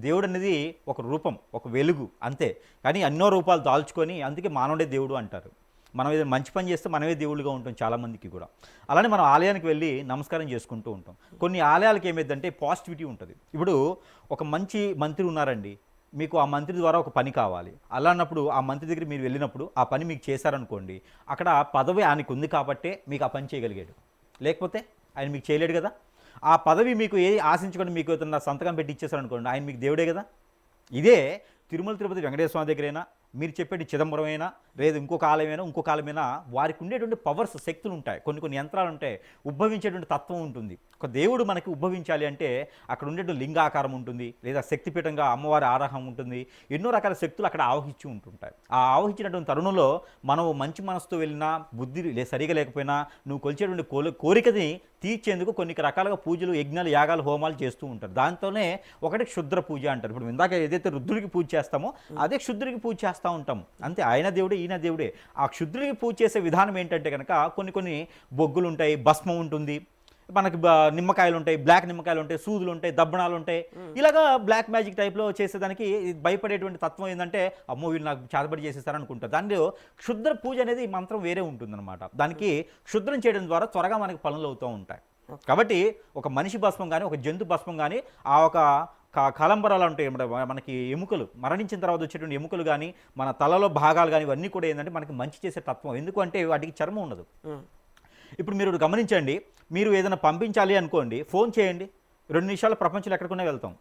దేవుడు అనేది ఒక రూపం, ఒక వెలుగు అంతే. కానీ ఎన్నో రూపాలు దాల్చుకొని అందుకే మానవుడే దేవుడు అంటారు. మనం ఏదైనా మంచి పని చేస్తే మనమే దేవుళ్ళుగా ఉంటాం చాలామందికి కూడా. అలానే మనం ఆలయానికి వెళ్ళి నమస్కారం చేసుకుంటూ ఉంటాం. కొన్ని ఆలయాలకు ఏమైందంటే పాజిటివిటీ ఉంటుంది. ఇప్పుడు ఒక మంచి మంత్రి ఉన్నారండి, మీకు ఆ మంత్రి ద్వారా ఒక పని కావాలి. అలా అన్నప్పుడు ఆ మంత్రి దగ్గర మీరు వెళ్ళినప్పుడు ఆ పని మీకు చేశారనుకోండి, అక్కడ పదవి ఆయనకు ఉంది కాబట్టే మీకు ఆ పని చేయగలిగాడు. లేకపోతే ఆయన మీకు చేయలేడు కదా. ఆ పదవి మీకు ఆశించుకొని మీకు ఏదైనా సంతకం పెట్టి ఇచ్చేసారనుకోండి, ఆయన మీకు దేవుడే కదా. ఇదే తిరుమల తిరుపతి వెంకటేశ్వర స్వామి దగ్గరైనా, మీరు చెప్పేటి చిదంబరం అయినా, లేదు ఇంకొక ఆలయమైనా వారికి ఉండేటువంటి పవర్స్, శక్తులు ఉంటాయి. కొన్ని యంత్రాలు ఉంటాయి, ఉద్భవించేటువంటి తత్వం ఉంటుంది. ఒక దేవుడు మనకి ఉద్భవించాలి అంటే అక్కడ ఉండేటువంటి లింగాకారం ఉంటుంది, లేదా శక్తిపీఠంగా అమ్మవారి ఆరాహం ఉంటుంది. ఎన్నో రకాల శక్తులు అక్కడ ఆవహించి ఉంటుంటాయి. ఆ ఆవహించినటువంటి తరుణంలో మనం మంచి మనసుతో వెళ్ళినా, బుద్ధి సరిగా లేకపోయినా, నువ్వు కొలిచేటువంటి కోరికని తీర్చేందుకు కొన్ని రకాలుగా పూజలు, యజ్ఞాలు, యాగాలు, హోమాలు చేస్తూ ఉంటారు. దాంతోనే ఒకటి క్షుద్ర పూజ అంటారు. ఇప్పుడు ఇందాక ఏదైతే రుద్రుడికి పూజ చేస్తామో అదే క్షుద్రుడికి పూజ చేస్తూ ఉంటాం. అంతే, ఆయన దేవుడే, ఈయన దేవుడే. ఆ క్షుద్రుడికి పూజ చేసే విధానం ఏంటంటే కనుక కొన్ని బొగ్గులు ఉంటాయి, భస్మం ఉంటుంది, మనకి నిమ్మకాయలు ఉంటాయి, బ్లాక్ నిమ్మకాయలు ఉంటాయి, సూదులు ఉంటాయి, దబ్బనాలు ఉంటాయి. ఇలాగా బ్లాక్ మ్యాజిక్ టైప్లో చేసేదానికి భయపడేటువంటి తత్వం ఏంటంటే అమ్మో వీళ్ళు నాకు చేతబడి చేసేస్తారనుకుంటారు. దానిలో క్షుద్ర పూజ అనేది మంత్రం వేరే ఉంటుందన్నమాట. దానికి క్షుద్రం చేయడం ద్వారా త్వరగా మనకి పనులు అవుతూ ఉంటాయి. కాబట్టి ఒక మనిషి భస్మం కానీ, ఒక జంతు భస్మం కానీ, ఆ ఒక కలంబరాలు ఉంటాయి మనకి, ఎముకలు మరణించిన తర్వాత వచ్చేటువంటి ఎముకలు కానీ, మన తలలో భాగాలు కానీ, ఇవన్నీ కూడా ఏంటంటే మనకి మంచి చేసే తత్వం. ఎందుకు అంటే వాటికి చర్మం ఉండదు. ఇప్పుడు మీరు గమనించండి, మీరు ఏదైనా పంపించాలి అనుకోండి, ఫోన్ చేయండి, 2 నిమిషాల ప్రపంచంలో ఎక్కడికైనా వెళ్తాం,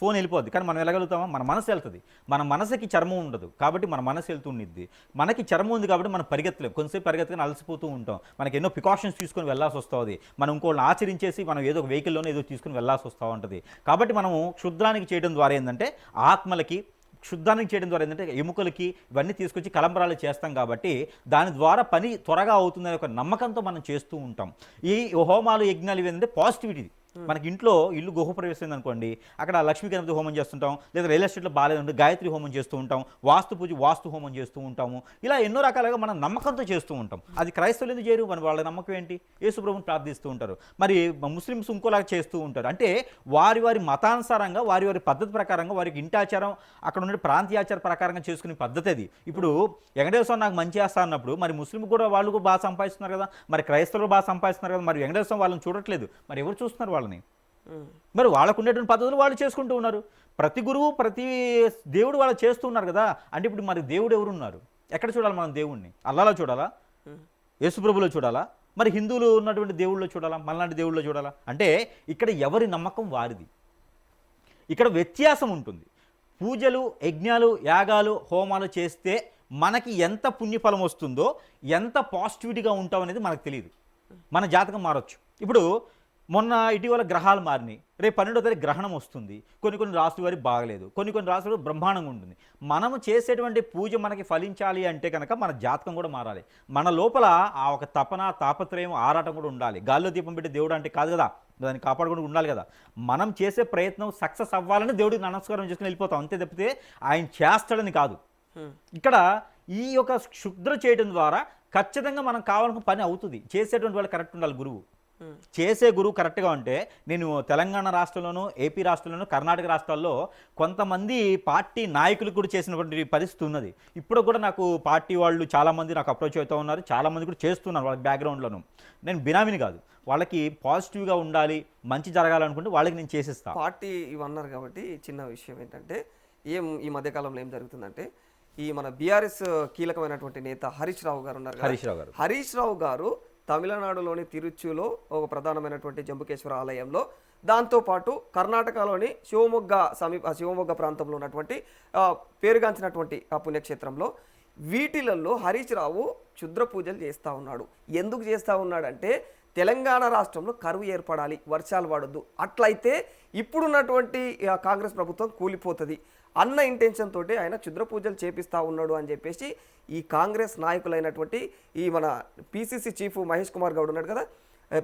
ఫోన్ వెళ్ళిపోద్ది. కానీ మనం వెళ్ళగలుగుతామా? మన మనసు వెళ్తుంది. మన మనసుకి చర్మం ఉండదు కాబట్టి మన మనసు వెళ్తుండిద్ది. మనకి చర్మం ఉంది కాబట్టి మనం పరిగెత్తలేం, కొంతసేపు పరిగెత్తగానే అలసిపోతూ ఉంటాం. మనకి ఎన్నో ప్రికాషన్స్ తీసుకొని వెళ్ళాల్సి వస్తుంది. మనం ఇంకోళ్ళని ఆచరించేసి మనం ఏదో ఒక వెహికల్లోనే ఏదో తీసుకుని వెళ్ళాల్సి వస్తూ ఉంటుంది. కాబట్టి మనము క్షుద్రానికి చేయడం ద్వారా ఏంటంటే ఆత్మలకి, క్షుద్ధానికి చేయడం ద్వారా ఏంటంటే ఎముకలకి ఇవన్నీ తీసుకొచ్చి కలంబరాలు చేస్తాం కాబట్టి దాని ద్వారా పని త్వరగా అవుతుందనే ఒక నమ్మకంతో మనం చేస్తూ ఉంటాం. ఈ హోమాలు, యజ్ఞాలు ఏంటంటే పాజిటివిటీ. మనకి ఇంట్లో ఇల్లు గృహప్రవేశం అనుకోండి, అక్కడ లక్ష్మీ గణపతి హోమం చేస్తుంటాం, లేదా రియల్ ఎస్టేట్లో బాగాలేదంటే గాయత్రి హోమం చేస్తూ ఉంటాం, వాస్తు హోమం చేస్తూ ఉంటాము. ఇలా ఎన్నో రకాలుగా మనం నమ్మకంతో చేస్తూ ఉంటాం. అది క్రైస్తవులు ఎందుకు చేయరు? మన వాళ్ళ నమ్మకం ఏంటి? యేసుప్రభుని ప్రార్థిస్తూ ఉంటారు. మరి ముస్లిమ్స్ ఇంకోలాగా చేస్తూ ఉంటారు. అంటే వారి మతానుసారంగా, వారి పద్ధతి ప్రకారంగా, వారికి ఇంటాచారం, అక్కడ ఉండే ప్రాంతీయాచార ప్రకారంగా చేసుకునే పద్ధతి అది. ఇప్పుడు వెంకటేశ్వరం నాకు మంచి చేస్తా అన్నప్పుడు మరి ముస్లిం కూడా వాళ్ళు బాగా సంపాదిస్తున్నారు కదా, మరి క్రైస్తవులు బాగా సంపాదిస్తున్నారు కదా, మరి వెంకటేశ్వరం వాళ్ళని చూడట్లేదు, మరి ఎవరు చూస్తున్నారు వాళ్ళని? మరి వాళ్ళకు ఉండేటువంటి పద్ధతులు వాళ్ళు చేసుకుంటూ ఉన్నారు. ప్రతి గురువు ప్రతి దేవుడు వాళ్ళు చేస్తూ ఉన్నారు కదా. అంటే ఇప్పుడు మరి దేవుడు ఎవరు ఉన్నారు? ఎక్కడ చూడాలి మనం దేవుణ్ణి? అల్లాలో చూడాలా? యేసుప్రభులో చూడాలా? మరి హిందువులు ఉన్నటువంటి దేవుళ్ళలో చూడాలా? మనలాంటి దేవుళ్ళలో చూడాలా? అంటే ఇక్కడ ఎవరి నమ్మకం వారిది. ఇక్కడ వ్యత్యాసం ఉంటుంది. పూజలు, యజ్ఞాలు, యాగాలు, హోమాలు చేస్తే మనకి ఎంత పుణ్యఫలం వస్తుందో, ఎంత పాజిటివిటీగా ఉంటాం అనేది మనకు తెలియదు. మన జాతకం మారొచ్చు. ఇప్పుడు మొన్న ఇటీవల గ్రహాలు మారినాయి. రేపు 12వ తారీఖు గ్రహణం వస్తుంది. కొన్ని రాసుల వారికి బాగలేదు, కొన్ని రాసులు బ్రహ్మాండంగా ఉంటుంది. మనము చేసేటువంటి పూజ మనకి ఫలించాలి అంటే కనుక మన జాతకం కూడా మారాలి. మన లోపల ఆ ఒక తపన, తాపత్రయం, ఆరాటం కూడా ఉండాలి. గాల్లో దీపం పెట్టి దేవుడు అంటే కాదు కదా, దాన్ని కాపాడుకుంటూ ఉండాలి కదా. మనం చేసే ప్రయత్నం సక్సెస్ అవ్వాలని దేవుడికి నమస్కారం చేసుకుని వెళ్ళిపోతాం, అంతే తప్పితే ఆయన చేస్తాడని కాదు. ఇక్కడ ఈ యొక్క క్షుద్ర చేయడం ద్వారా ఖచ్చితంగా మనం కావాలనుకున్న పని అవుతుంది. చేసేటువంటి వాళ్ళు కరెక్ట్ ఉండాలి. గురువు చేసే గురువు కరెక్ట్గా ఉంటే, నేను తెలంగాణ రాష్ట్రంలోనూ, ఏపీ రాష్ట్రంలోనూ, కర్ణాటక రాష్ట్రాల్లో కొంతమంది పార్టీ నాయకులు కూడా చేసినటువంటి పరిస్థితి ఉన్నది. ఇప్పుడు కూడా నాకు పార్టీ వాళ్ళు చాలామంది నాకు అప్రోచ్ అవుతూ ఉన్నారు. చాలామంది కూడా చేస్తున్నారు వాళ్ళ బ్యాక్గ్రౌండ్లోనూ. నేను బినామీని కాదు, వాళ్ళకి పాజిటివ్గా ఉండాలి, మంచి జరగాలనుకుంటే వాళ్ళకి నేను చేసిస్తాను. పార్టీ ఇవన్నారు కాబట్టి చిన్న విషయం ఏంటంటే, ఈ మధ్యకాలంలో ఏం జరుగుతుందంటే, ఈ మన బీఆర్ఎస్ కీలకమైనటువంటి నేత హరీష్ రావు గారు ఉన్నారు. హరీష్ రావు గారు తమిళనాడులోని తిరుచులో ఒక ప్రధానమైనటువంటి జంబుకేశ్వర ఆలయంలో, దాంతోపాటు కర్ణాటకలోని శివమొగ్గ ప్రాంతంలో ఉన్నటువంటి పేరుగాంచినటువంటి ఆ పుణ్యక్షేత్రంలో వీటిలలో హరీష్ రావు క్షుద్ర పూజలు చేస్తూ ఉన్నాడు. ఎందుకు చేస్తూ ఉన్నాడంటే, తెలంగాణ రాష్ట్రంలో కరువు ఏర్పడాలి, వర్షాలు పడొద్దు, అట్లయితే ఇప్పుడున్నటువంటి కాంగ్రెస్ ప్రభుత్వం కూలిపోతుంది అన్న ఇంటెన్షన్ తోటి ఆయన క్షుద్ర పూజలు చేపిస్తూ ఉన్నాడు అని చెప్పేసి ఈ కాంగ్రెస్ నాయకులైనటువంటి ఈ మన పిసిసి చీఫ్ మహేష్ కుమార్ గౌడ్ ఉన్నాడు కదా,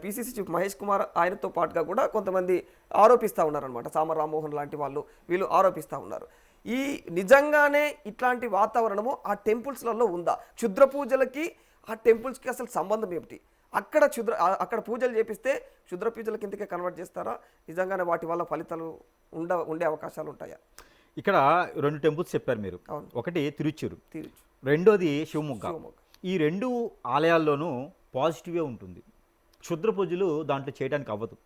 పిసిసి చీఫ్ మహేష్ కుమార్ ఆయనతో పాటుగా కూడా కొంతమంది ఆరోపిస్తూ ఉన్నారనమాట. సామ రామ్మోహన్ లాంటి వాళ్ళు వీళ్ళు ఆరోపిస్తూ ఉన్నారు. ఈ నిజంగానే ఇట్లాంటి వాతావరణము ఆ టెంపుల్స్లలో ఉందా? క్షుద్ర పూజలకి ఆ టెంపుల్స్కి అసలు సంబంధం ఏమిటి? అక్కడ పూజలు చేపిస్తే క్షుద్ర పూజల కిందకే కన్వర్ట్ చేస్తారా? నిజంగానే వాటి వల్ల ఫలితాలు ఉండే అవకాశాలు ఉంటాయా? ఇక్కడ 2 టెంపుల్స్ చెప్పారు మీరు. ఒకటి తిరుచురు, రెండోది శివమొగ్గ. ఈ 2 ఆలయాల్లోనూ పాజిటివే ఉంటుంది. క్షుద్ర పూజలు దాంట్లో చేయడానికి అవ్వదు.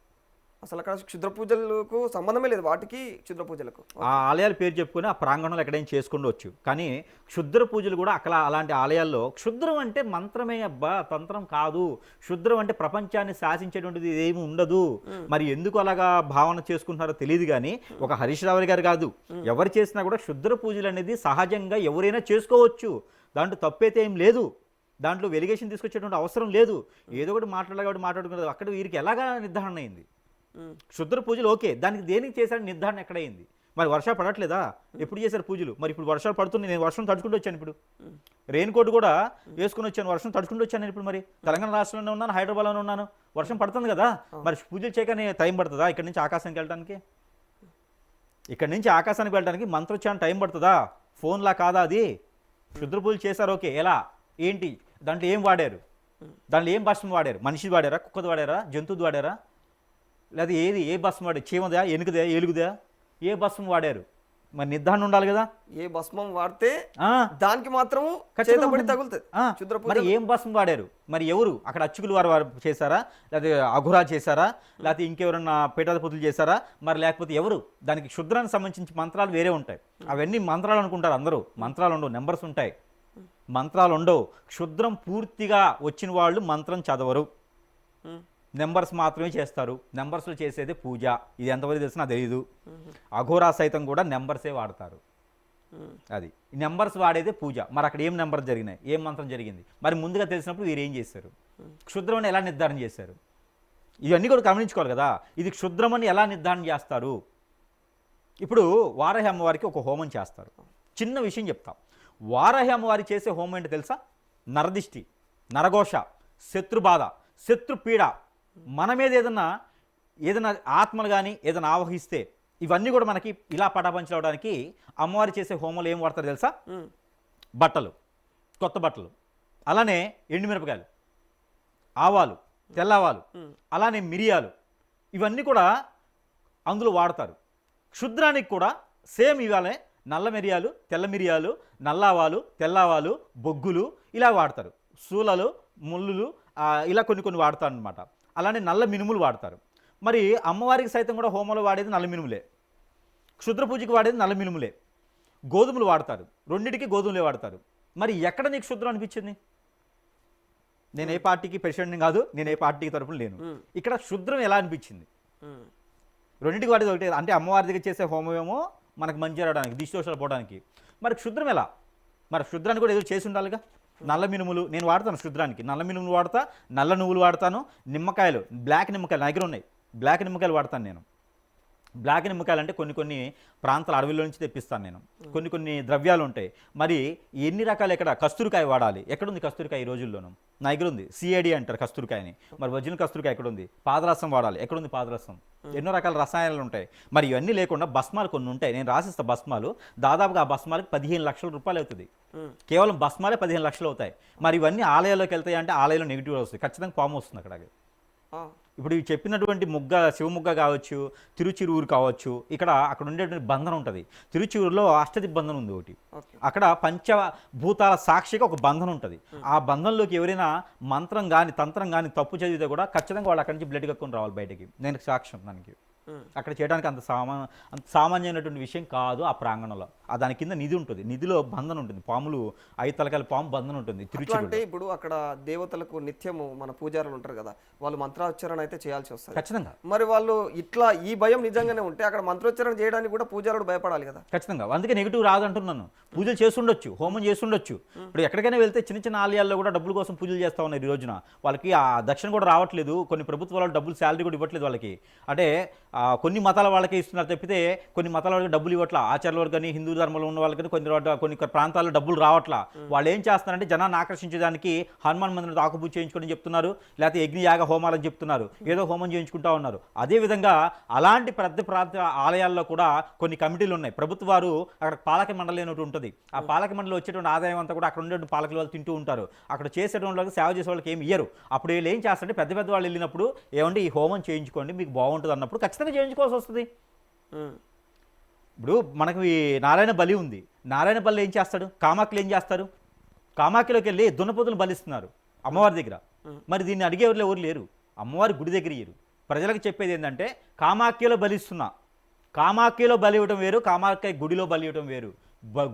అసలు అక్కడ క్షుద్ర పూజలకు సంబంధమే లేదు, వాటికి క్షుద్ర పూజలకు. ఆ ఆలయాల పేరు చెప్పుకొని ఆ ప్రాంగణంలో ఎక్కడైనా చేసుకోవచ్చు. కానీ క్షుద్ర పూజలు కూడా అక్కడ అలాంటి ఆలయాల్లో, క్షుద్రం అంటే మంత్రమే అబ్బా, తంత్రం కాదు. క్షుద్రం అంటే ప్రపంచాన్ని శాసించేటువంటిది ఏమి ఉండదు. మరి ఎందుకు అలాగా భావన చేసుకుంటున్నారో తెలియదు. కానీ ఒక హరీష్ రావు గారు కాదు, ఎవరు చేసినా కూడా క్షుద్ర పూజలు అనేది సహజంగా ఎవరైనా చేసుకోవచ్చు. దాంట్లో తప్పైతే ఏం లేదు. దాంట్లో వెలిగేషన్ తీసుకొచ్చేటువంటి అవసరం లేదు. ఏదో ఒకటి మాట్లాడుకున్నారు. అక్కడ వీరికి ఎలాగా నిర్ధారణ అయింది? క్షుద్ర పూజలు ఓకే, దానికి దేనికి చేశారని నిర్ధారణ ఎక్కడైంది? మరి వర్షాలు పడట్లేదా? ఎప్పుడు చేశారు పూజలు? మరి ఇప్పుడు వర్షాలు పడుతున్నాయి, నేను వర్షం తడుచుకుంటూ వచ్చాను. ఇప్పుడు రెయిన్ కోట్ కూడా వేసుకుని వచ్చాను, వర్షం తడుచుకుంటూ వచ్చాను. నేను ఇప్పుడు మరి తెలంగాణ రాష్ట్రంలోనే ఉన్నాను, హైదరాబాద్లోనే ఉన్నాను, వర్షం పడుతుంది కదా. మరి పూజలు చేయగానే టైం పడుతుందా? ఇక్కడి నుంచి ఆకాశానికి వెళ్ళడానికి, ఇక్కడి నుంచి ఆకాశానికి వెళ్ళడానికి మంత్రోచ్చారణ టైం పడుతుందా? ఫోన్లా కాదా అది? క్షుద్ర పూజలు చేశారు ఓకే, ఎలా, ఏంటి, దాంట్లో ఏం వాడారు? దాంట్లో ఏం భస్మం వాడారు? మనిషిది వాడారా, కుక్కది వాడారా, జంతువుది వాడారా, లేదా ఏ భస్మం వాడారు? చీమదా, ఎనుగుదా, ఏలుగుదా, ఏ భస్మం వాడారు? మరి నిర్ధారణ ఉండాలి కదా. ఏ భస్మం వాడితే దానికి మాత్రం తగులుతుంది. మరి ఏం భస్మం వాడారు? మరి ఎవరు అక్కడ అచ్చుకులు వారు చేశారా, లేకపోతే అఘురా చేశారా, లేకపోతే ఇంకెవరన్నా పీఠాధిపతులు చేశారా? మరి లేకపోతే ఎవరు? దానికి క్షుద్రానికి సంబంధించి మంత్రాలు వేరే ఉంటాయి. అవన్నీ మంత్రాలు అనుకుంటారు అందరూ. మంత్రాలు ఉండవు, నెంబర్స్ ఉంటాయి. మంత్రాలు ఉండవు. క్షుద్రం పూర్తిగా వచ్చిన వాళ్ళు మంత్రం చదవరు, నెంబర్స్ మాత్రమే చేస్తారు. నెంబర్స్లో చేసేది పూజ. ఇది ఎంతవరకు తెలిసినా తెలియదు. అఘోరా సైతం కూడా నెంబర్సే వాడతారు. అది నెంబర్స్ వాడేదే పూజ. మరి అక్కడ ఏం నెంబర్ జరిగినాయి, ఏం మంత్రం జరిగింది? మరి ముందుగా తెలిసినప్పుడు వీరు ఏం చేశారు? క్షుద్రమని ఎలా నిర్ధారణ చేశారు? ఇవన్నీ కూడా గమనించుకోవాలి కదా. ఇది క్షుద్రమని ఎలా నిర్ధారణ చేస్తారు? ఇప్పుడు వారాహి అమ్మవారికి ఒక హోమం చేస్తారు. చిన్న విషయం చెప్తాం. వారాహి అమ్మవారి చేసే హోమం ఏంటో తెలుసా? నరదిష్టి, నరఘోష, శత్రుబాధ, శత్రుపీడ, మన మీద ఏదైనా ఆత్మలు కానీ ఏదైనా ఆవహిస్తే ఇవన్నీ కూడా మనకి ఇలా పటాపంచలవడానికి అమ్మవారి చేసే హోమంలో ఏం వాడతారు తెలుసా? బట్టలు, కొత్త బట్టలు, అలానే ఎండుమిరపకాయలు, ఆవాలు, తెల్లవాలు, అలానే మిరియాలు, ఇవన్నీ కూడా అందులో వాడతారు. క్షుద్రానికి కూడా సేమ్ ఇవాళే నల్ల మిరియాలు, తెల్ల మిరియాలు, నల్లావాలు, తెల్లవాలు, బొగ్గులు ఇలా వాడతారు. శూలలు, ముళ్ళులు ఇలా కొన్ని వాడతారు అనమాట. అలానే నల్ల మినుములు వాడతారు. మరి అమ్మవారికి సైతం కూడా హోమంలో వాడేది నల్ల మినుములే, క్షుద్ర పూజకి వాడేది నల్ల మినుములే, గోధుమలు వాడతారు, రెండింటికి గోధుమలే వాడతారు. మరి ఎక్కడ నీకు క్షుద్రం అనిపించింది? నేను ఏ పార్టీకి ప్రెసిడెంట్ని కాదు, నేను ఏ పార్టీకి తరపున లేను. ఇక్కడ క్షుద్రం ఎలా అనిపించింది? రెండింటికి వాడేది ఒకటే. అంటే అమ్మవారి దగ్గర చేసే హోమమేమో మనకు మంచి జరగడానికి, దిష్టిదోషాలు పోవడానికి. మరి క్షుద్రం ఎలా? మరి క్షుద్రాన్ని కూడా ఏదో చేసి ఉండాలిగా. నల్ల మినుములు నేను వాడతాను క్షుద్రానికి, నల్ల మినుములు వాడతా, నల్ల నువ్వులు వాడతాను, నిమ్మకాయలు, బ్లాక్ నిమ్మకాయలు నా దగ్గర ఉన్నాయి, బ్లాక్ నిమ్మకాయలు వాడతాను నేను. బ్లాక్ నిమ్మకాయలు అంటే కొన్ని ప్రాంతాల అడవిలో నుంచి తెప్పిస్తాను నేను. కొన్ని ద్రవ్యాలు ఉంటాయి. మరి ఎన్ని రకాలు? ఎక్కడ కస్తూరికాయ వాడాలి? ఎక్కడుంది కస్తూరికాయ ఈ రోజుల్లోనూ? నా దగ్గర ఉంది. సిఐడి అంటారు కస్తూరికాయని. మరి ఒరిజినల్ కస్తూరికాయ ఎక్కడుంది? పాదరసం వాడాలి. ఎక్కడుంది పాదరసం? ఎన్నో రకాల రసాయనాలు ఉంటాయి. మరి ఇవన్నీ లేకుండా భస్మాలు కొన్ని ఉంటాయి, నేను రాసిస్తా భస్మాలు. దాదాపుగా ఆ భస్మాలకు 15 లక్షల రూపాయలు అవుతుంది. కేవలం భస్మాలే 15 లక్షలు అవుతాయి. మరి ఇవన్నీ ఆలయాల్లోకి వెళ్తాయి అంటే ఆలయంలో నెగిటివ్ వస్తుంది, ఖచ్చితంగా పాము వస్తుంది అక్కడ. ఇప్పుడు ఇవి చెప్పినటువంటి శివముగ్గ కావచ్చు, తిరుచిరూరు కావచ్చు, అక్కడ ఉండేటువంటి బంధనం ఉంటుంది. తిరుచిరూరులో అష్టదిగ్బంధనం ఉంది ఒకటి. అక్కడ పంచభూతాల సాక్షిగా ఒక బంధనం ఉంటుంది. ఆ బంధంలోకి ఎవరైనా మంత్రం కానీ తంత్రం కానీ తప్పు చదివితే కూడా ఖచ్చితంగా వాళ్ళు అక్కడి నుంచి బ్లడ్ కక్కుని రావాలి బయటికి. నేను సాక్ష్యం దానికి. అక్కడ చేయడానికి అంత సామాన్యమైనటువంటి విషయం కాదు. ఆ ప్రాంగణంలో దాని కింద నిధి ఉంటుంది, నిధిలో బంధన ఉంటుంది, పాములు 5 తలకాయల పాము బంధన ఉంటుంది. అంటే ఇప్పుడు అక్కడ దేవతలకు నిత్యము మన పూజారులు ఉంటారు కదా, వాళ్ళు మంత్రోచ్చారణ అయితే చేయాల్సి వస్తుంది ఖచ్చితంగా. మరి వాళ్ళు ఇట్లా ఈ భయం నిజంగానే ఉంటే అక్కడ మంత్రోచ్చారణ చేయడానికి కూడా పూజారుడు భయపడాలి కదా. ఖచ్చితంగా. అందుకే నెగిటివ్ రాదంటున్నాను. పూజలు చేస్తుండొచ్చు, హోమం చేస్తుండొచ్చు. ఇప్పుడు ఎక్కడికైనా వెళ్తే చిన్న ఆలయాల్లో కూడా డబ్బుల కోసం పూజలు చేస్తూ ఉన్నారు ఈ రోజున. వాళ్ళకి ఆ దక్షిణ కూడా రావట్లేదు. కొన్ని ప్రభుత్వాలు డబ్బులు శాలరీ కూడా ఇవ్వట్లేదు వాళ్ళకి. అంటే కొన్ని మతాల వాళ్ళకే ఇస్తున్నారు తప్పితే కొన్ని మతాల వాళ్ళకి డబ్బులు ఇవ్వట్లా. ఆచార్యుల వరకు కానీ హిందూ ధర్మంలో ఉన్న వాళ్ళకి కొన్ని ప్రాంతాల్లో డబ్బులు రావట్లా. వాళ్ళు ఏం చేస్తున్నారంటే జనాన్ని ఆకర్షించడానికి హనుమాన్ మందిరం ఆకుపూజ చేయించుకోవడం చెప్తున్నారు, లేకపోతే యజ్ఞయాగ హోమాలని చెప్తున్నారు, ఏదో హోమం చేయించుకుంటా ఉన్నారు. అదేవిధంగా అలాంటి పెద్ద ప్రాంత ఆలయాల్లో కూడా కొన్ని కమిటీలు ఉన్నాయి. ప్రభుత్వాలు అక్కడ పాలక మండలి అనేటువంటి ఉంటుంది. ఆ పాలక మండలి వచ్చేటువంటి ఆదాయం అంతా కూడా అక్కడ ఉండే పాలకుల వాళ్ళు తింటూ ఉంటారు. అక్కడ చేసేటువంటి వాళ్ళకి సేవ చేసే వాళ్ళకి ఏమి ఇయ్యరు. అప్పుడు వీళ్ళు ఏం చేస్తారంటే పెద్ద వాళ్ళు వెళ్ళినప్పుడు ఏమంటే ఈ హోమం చేయించుకోండి మీకు బాగుంటుంది అన్నప్పుడు ఖచ్చితంగా చేయించుకోవాల్సి వస్తుంది. ఇప్పుడు మనకు ఈ నారాయణ బలి ఉంది. నారాయణ బలి ఏం చేస్తాడు? కామాఖ్యలు ఏం చేస్తారు? కామాఖ్యలోకి వెళ్ళి దున్నపోతులు బలిస్తున్నారు అమ్మవారి దగ్గర. మరి దీన్ని అడిగేవాళ్ళు ఎవరు లేరు. అమ్మవారి గుడి దగ్గర ఇయ్యరు. ప్రజలకు చెప్పేది ఏంటంటే కామాఖ్యలో బలిస్తున్నా. కామాఖ్యలో బలి ఇవ్వడం వేరు, కామాఖ్య గుడిలో బలి ఇవ్వడం వేరు.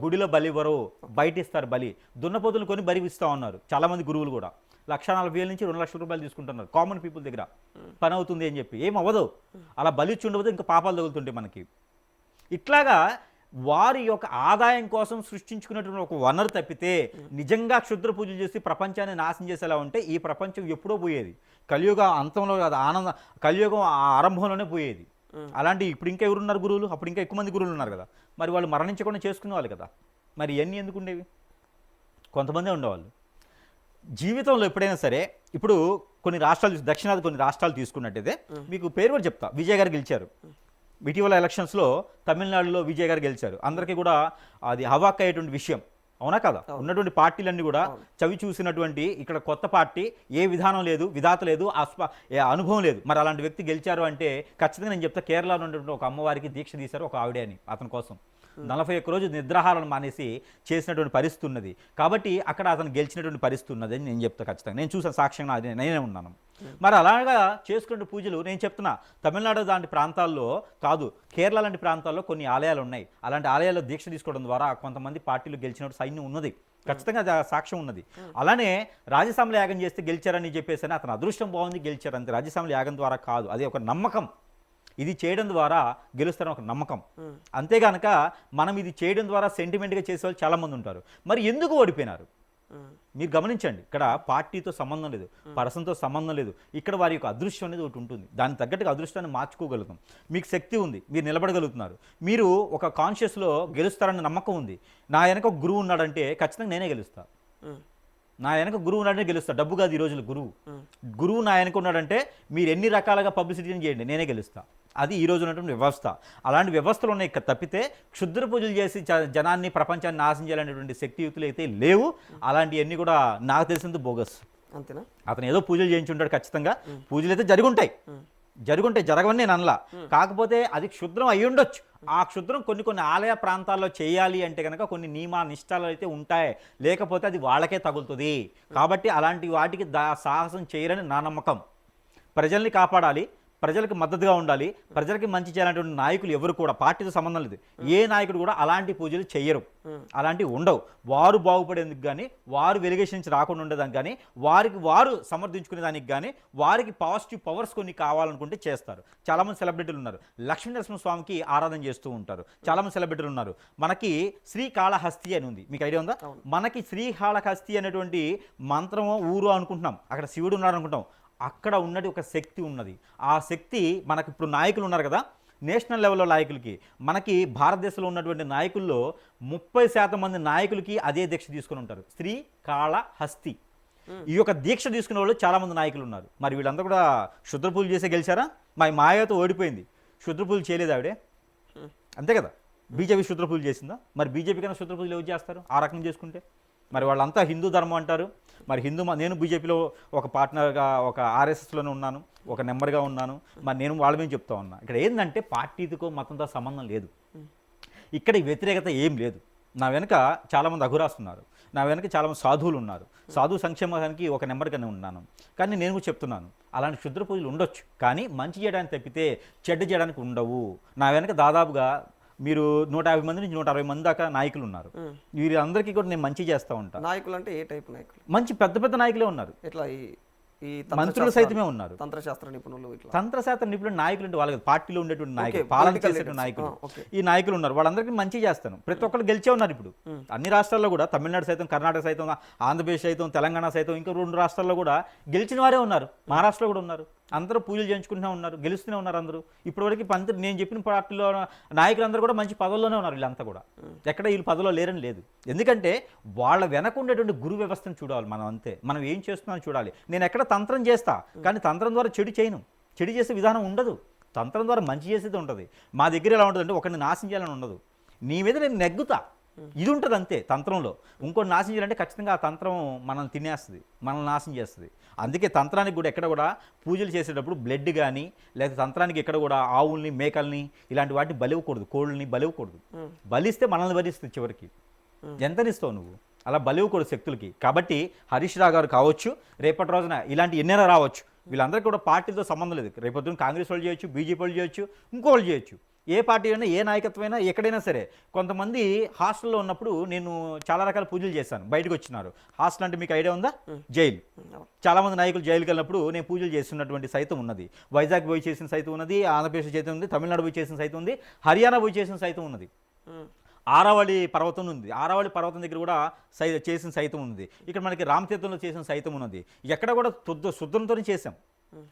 గుడిలో బలి ఇవ్వరు, బయట ఇస్తారు బలి. దున్నపోతులు కొని బలి ఇస్తూ ఉన్నారు చాలామంది గురువులు కూడా. 1,40,000 నుంచి 2 లక్షల రూపాయలు తీసుకుంటున్నారు కామన్ పీపుల్ దగ్గర. పని అవుతుంది అని చెప్పి ఏం అవ్వదు. అలా బలి ఇచ్చి ఉండవద్దు, ఇంకా పాపాలు తగులుతుంటాయి మనకి. ఇట్లాగా వారి యొక్క ఆదాయం కోసం సృష్టించుకున్నటువంటి ఒక వనరు తప్పితే నిజంగా క్షుద్ర పూజలు చేసి ప్రపంచాన్ని నాశనం చేసేలా ఉంటే ఈ ప్రపంచం ఎప్పుడో పోయేది. కలియుగ అంతంలో కాదు, కలియుగం ఆరంభంలోనే పోయేది. అలాంటి ఇప్పుడు ఇంకా ఎవరున్నారు గురువులు? అప్పుడు ఇంకా ఎక్కువ మంది గురువులు ఉన్నారు కదా. మరి వాళ్ళు మరణించకుండా చేసుకునేవాళ్ళు కదా. మరి ఇవన్నీ ఎందుకు ఉండేవి? కొంతమందే ఉండేవాళ్ళు. జీవితంలో ఎప్పుడైనా సరే ఇప్పుడు కొన్ని రాష్ట్రాలు, దక్షిణాది కొన్ని రాష్ట్రాలు తీసుకున్నట్టయితే మీకు పేరు కూడా చెప్తా. విజయ్ గారు గెలిచారు ఇటీవల ఎలక్షన్స్లో. తమిళనాడులో విజయ్ గారు గెలిచారు. అందరికీ కూడా అది హవాక్ అయ్యేటువంటి విషయం, అవునా కదా? ఉన్నటువంటి పార్టీలన్నీ కూడా చవి చూసినటువంటి, ఇక్కడ కొత్త పార్టీ, ఏ విధానం లేదు, విధాత లేదు, అనుభవం లేదు. మరి అలాంటి వ్యక్తి గెలిచారు అంటే ఖచ్చితంగా నేను చెప్తా, కేరళలో ఉన్నటువంటి ఒక అమ్మవారికి దీక్ష తీశారు ఒక ఆవిడే అని. అతని కోసం 41 రోజు నిద్రాహారాలు మానేసి చేసినటువంటి పరిస్థితి ఉన్నది. కాబట్టి అక్కడ అతను గెలిచినటువంటి పరిస్థితి ఉన్నది అని నేను చెప్తా ఖచ్చితంగా. నేను చూసాను, సాక్ష్యంగా అది నేనే ఉన్నాను. మరి అలాగా చేసుకునే పూజలు నేను చెప్తున్నా. తమిళనాడు లాంటి ప్రాంతాల్లో కాదు, కేరళ లాంటి ప్రాంతాల్లో కొన్ని ఆలయాలు ఉన్నాయి. అలాంటి ఆలయాల్లో దీక్ష తీసుకోవడం ద్వారా కొంతమంది పార్టీలు గెలిచినట్టు సైన్యం ఉన్నది. ఖచ్చితంగా సాక్ష్యం ఉన్నది. అలానే రాజసామల యాగం చేస్తే గెలిచారని చెప్పేసి అతను అదృష్టం బాగుంది గెలిచారు అంతే. రాజసామల యాగం ద్వారా కాదు, అది ఒక నమ్మకం. ఇది చేయడం ద్వారా గెలుస్తారని ఒక నమ్మకం. అంతేగానక మనం ఇది చేయడం ద్వారా సెంటిమెంట్గా చేసేవాళ్ళు చాలామంది ఉంటారు. మరి ఎందుకు ఓడిపోయినారు? మీరు గమనించండి. ఇక్కడ పార్టీతో సంబంధం లేదు, పర్సన్తో సంబంధం లేదు. ఇక్కడ వారి యొక్క అదృష్టం అనేది ఒకటి ఉంటుంది. దానికి తగ్గట్టుగా అదృష్టాన్ని మార్చుకోగలుగుతాం. మీకు శక్తి ఉంది, మీరు నిలబడగలుగుతున్నారు. మీరు ఒక కాన్షియస్లో గెలుస్తారన్న నమ్మకం ఉంది. నా వెనక ఒక గురువు ఉన్నాడంటే ఖచ్చితంగా నేనే గెలుస్తా. నా వెనక గురువు ఉన్నాడంటే గెలుస్తా. డబ్బు కాదు ఈ రోజుల్లో గురువు నా వెనక ఉన్నాడంటే మీరు ఎన్ని రకాలుగా పబ్లిసిటీని చేయండి, నేనే గెలుస్తా. అది ఈ రోజు ఉన్నటువంటి వ్యవస్థ. అలాంటి వ్యవస్థలు ఉన్నాయి. ఇక్కడ తప్పితే క్షుద్ర పూజలు చేసి జనాన్ని, ప్రపంచాన్ని నాశనం చేయాలనేటువంటి శక్తియుక్తులు అయితే లేవు. అలాంటివన్నీ కూడా నాకు తెలిసినంత బోగస్. అంతేనా? అతను ఏదో పూజలు చేయించుంటాడు ఖచ్చితంగా. పూజలు అయితే జరుగుంటాయి, జరగవని నేను అనలా. కాకపోతే అది క్షుద్రం అయి ఉండొచ్చు. ఆ క్షుద్రం కొన్ని ఆలయ ప్రాంతాల్లో చేయాలి అంటే కనుక కొన్ని నియమ నిష్టాలు అయితే ఉంటాయి. లేకపోతే అది వాళ్ళకే తగులుతుంది. కాబట్టి అలాంటి వాటికి సాహసం చేయరని నా నమ్మకం. ప్రజల్ని కాపాడాలి, ప్రజలకు మద్దతుగా ఉండాలి, ప్రజలకి మంచి చేయాలనేటువంటి నాయకులు ఎవరు కూడా పార్టీతో సంబంధం లేదు, ఏ నాయకుడు కూడా అలాంటి పూజలు చెయ్యరు, అలాంటివి ఉండవు. వారు బాగుపడేందుకు కానీ, వారు వెలిగేషన్ నుంచి రాకుండా ఉండేదానికి కానీ, వారికి వారు సమర్థించుకునే దానికి కానీ, వారికి పాజిటివ్ పవర్స్ కొన్ని కావాలనుకుంటే చేస్తారు. చాలామంది సెలబ్రిటీలు ఉన్నారు, లక్ష్మీ నరసింహస్వామికి ఆరాధన చేస్తూ ఉంటారు. చాలామంది సెలబ్రిటీలు ఉన్నారు. మనకి శ్రీకాళహస్తి అని ఉంది, మీకు ఐడియా ఉందా? మనకి శ్రీకాళహస్తి అనేటువంటి మంత్రము ఊరు అనుకుంటున్నాం, అక్కడ శివుడు ఉన్నారు అనుకుంటాం. అక్కడ ఉన్నది ఒక శక్తి ఉన్నది. ఆ శక్తి మనకి ఇప్పుడు నాయకులు ఉన్నారు కదా, నేషనల్ లెవెల్లో నాయకులకి, మనకి భారతదేశంలో ఉన్నటువంటి నాయకుల్లో 30% మంది నాయకులకి అదే దీక్ష తీసుకుని ఉంటారు, శ్రీకాళహస్తి. ఈ యొక్క దీక్ష తీసుకునే వాళ్ళు చాలామంది నాయకులు ఉన్నారు. మరి వీళ్ళందరూ కూడా శుద్ర పూజలు చేసే గెలిచారా? మా మాయతో ఓడిపోయింది, శుద్ర పూజలు చేయలేదు ఆవిడే, అంతే కదా. బీజేపీ శుద్ర పూజలు చేసిందా? మరి బీజేపీ కన్నా శుద్ర పూజలు ఎవరు చేస్తారు ఆ రకం చేసుకుంటే? మరి వాళ్ళంతా హిందూ ధర్మం అంటారు. మరి నేను బీజేపీలో ఒక పార్ట్నర్గా, ఒక ఆర్ఎస్ఎస్లోనే ఉన్నాను, ఒక నెంబర్గా ఉన్నాను. మరి నేను వాళ్ళ మీద చెప్తా ఉన్నా, ఇక్కడ ఏంటంటే పార్టీతో మతంతో సంబంధం లేదు, ఇక్కడ వ్యతిరేకత ఏం లేదు. నా వెనుక చాలామంది అఘురాస్తున్నారు, నా వెనక చాలామంది సాధువులు ఉన్నారు, సాధువు సంక్షేమానికి ఒక నెంబర్గానే ఉన్నాను. కానీ నేను కూడా చెప్తున్నాను, అలాంటి క్షుద్ర పూజలు ఉండొచ్చు, కానీ మంచి చేయడానికి తప్పితే చెడ్డ చేయడానికి ఉండవు. నా వెనక దాదాపుగా మీరు 150 మంది నుంచి 160 మంది దాకా నాయకులు ఉన్నారు. వీరందరికీ కూడా నేను మంచి చేస్తూ ఉంటాను. నాయకులు అంటే ఏ టైప్ నాయకులు? మంచి పెద్ద పెద్ద నాయకులే ఉన్నారు, ఎట్లా ఈ మంత్రులు సైతమే ఉన్నారు, తంత్రశాస్త్ర నిపుణులు, తంత్రశాస్త్ర నిపుణులు నాయకులు అంటే వాళ్ళకి పార్టీలో ఉండేటువంటి నాయకులు, పాలన చేసేటువంటి నాయకులు, ఈ నాయకులు ఉన్నారు. వాళ్ళందరికీ మంచి చేస్తాను. ప్రతి ఒక్కరు గెలిచే ఉన్నారు ఇప్పుడు అన్ని రాష్ట్రాల్లో కూడా, తమిళనాడు సైతం, కర్ణాటక సైతం, ఆంధ్రప్రదేశ్ సైతం, తెలంగాణ సైతం, ఇంకా 2 రాష్ట్రాల్లో కూడా గెలిచిన వారే ఉన్నారు, మహారాష్ట్రలో కూడా ఉన్నారు. అందరూ పూజలు చేయించుకుంటూనే ఉన్నారు, గెలుస్తూనే ఉన్నారు అందరూ. ఇప్పటివరకు నేను చెప్పిన పార్టీలో నాయకులందరూ కూడా మంచి పదవుల్లోనే ఉన్నారు. వీళ్ళంతా కూడా ఎక్కడ వీళ్ళు పదవిలో లేరని లేదు. ఎందుకంటే వాళ్ళ వెనక ఉండేటువంటి గురు వ్యవస్థను చూడాలి మనం, అంతే. మనం ఏం చేస్తున్నామని చూడాలి. నేను ఎక్కడ తంత్రం చేస్తా, కానీ తంత్రం ద్వారా చెడు చేయను, చెడు చేసే విధానం ఉండదు. తంత్రం ద్వారా మంచి చేసేది ఉంటుంది. మా దగ్గర ఎలా ఉంటుందంటే ఒకరిని నాశనం చేయాలని ఉండదు, నీ మీద నేను నెగ్గుతా, ఇది ఉంటుంది అంతే. తంత్రంలో ఇంకోటి నాశనం చేయాలంటే ఖచ్చితంగా ఆ తంత్రం మనల్ని తినేస్తుంది, మనల్ని నాశనం చేస్తుంది. అందుకే తంత్రానికి కూడా ఎక్కడ కూడా పూజలు చేసేటప్పుడు బ్లడ్ కానీ, లేదా తంత్రానికి ఎక్కడ కూడా ఆవుల్ని, మేకల్ని, ఇలాంటి వాటిని బలివ్వకూడదు, కోళ్ళని బలివ్వకూడదు. బలిస్తే మనల్ని బలిస్తుంది చివరికి. ఎంతనిస్తావు నువ్వు? అలా బలివ్వకూడదు శక్తులకి. కాబట్టి హరీష్ రావు గారు కావచ్చు, రేపటి రోజున ఇలాంటి ఎన్నైనా రావచ్చు, వీళ్ళందరికీ కూడా పార్టీతో సంబంధం లేదు. రేపొద్దున కాంగ్రెస్ వాళ్ళు చేయొచ్చు, బీజేపీ వాళ్ళు చేయొచ్చు, ఇంకోళ్ళు చేయొచ్చు. ఏ పార్టీ అయినా, ఏ నాయకత్వమైనా, ఎక్కడైనా సరే. కొంతమంది హాస్టల్లో ఉన్నప్పుడు నేను చాలా రకాల పూజలు చేశాను, బయటకు వచ్చినారు. హాస్టల్ అంటే మీకు ఐడియా ఉందా? జైలు. చాలామంది నాయకులు జైలుకి వెళ్ళినప్పుడు నేను పూజలు చేస్తున్నటువంటి సైతం ఉన్నది. వైజాగ్ పోయి చేసిన సైతం ఉన్నది, ఆంధ్రప్రదేశ్ సైతం ఉంది, తమిళనాడు పోయి చేసిన సైతం ఉంది, హర్యానా పోయి చేసిన సైతం ఉన్నది, ఆరావళి పర్వతం ఉంది, ఆరావళి పర్వతం దగ్గర కూడా చేసిన సైతం ఉంది, ఇక్కడ మనకి రామతీర్థంలో చేసిన సైతం ఉన్నది. ఎక్కడ కూడా శుద్ధంతోనే చేసాం,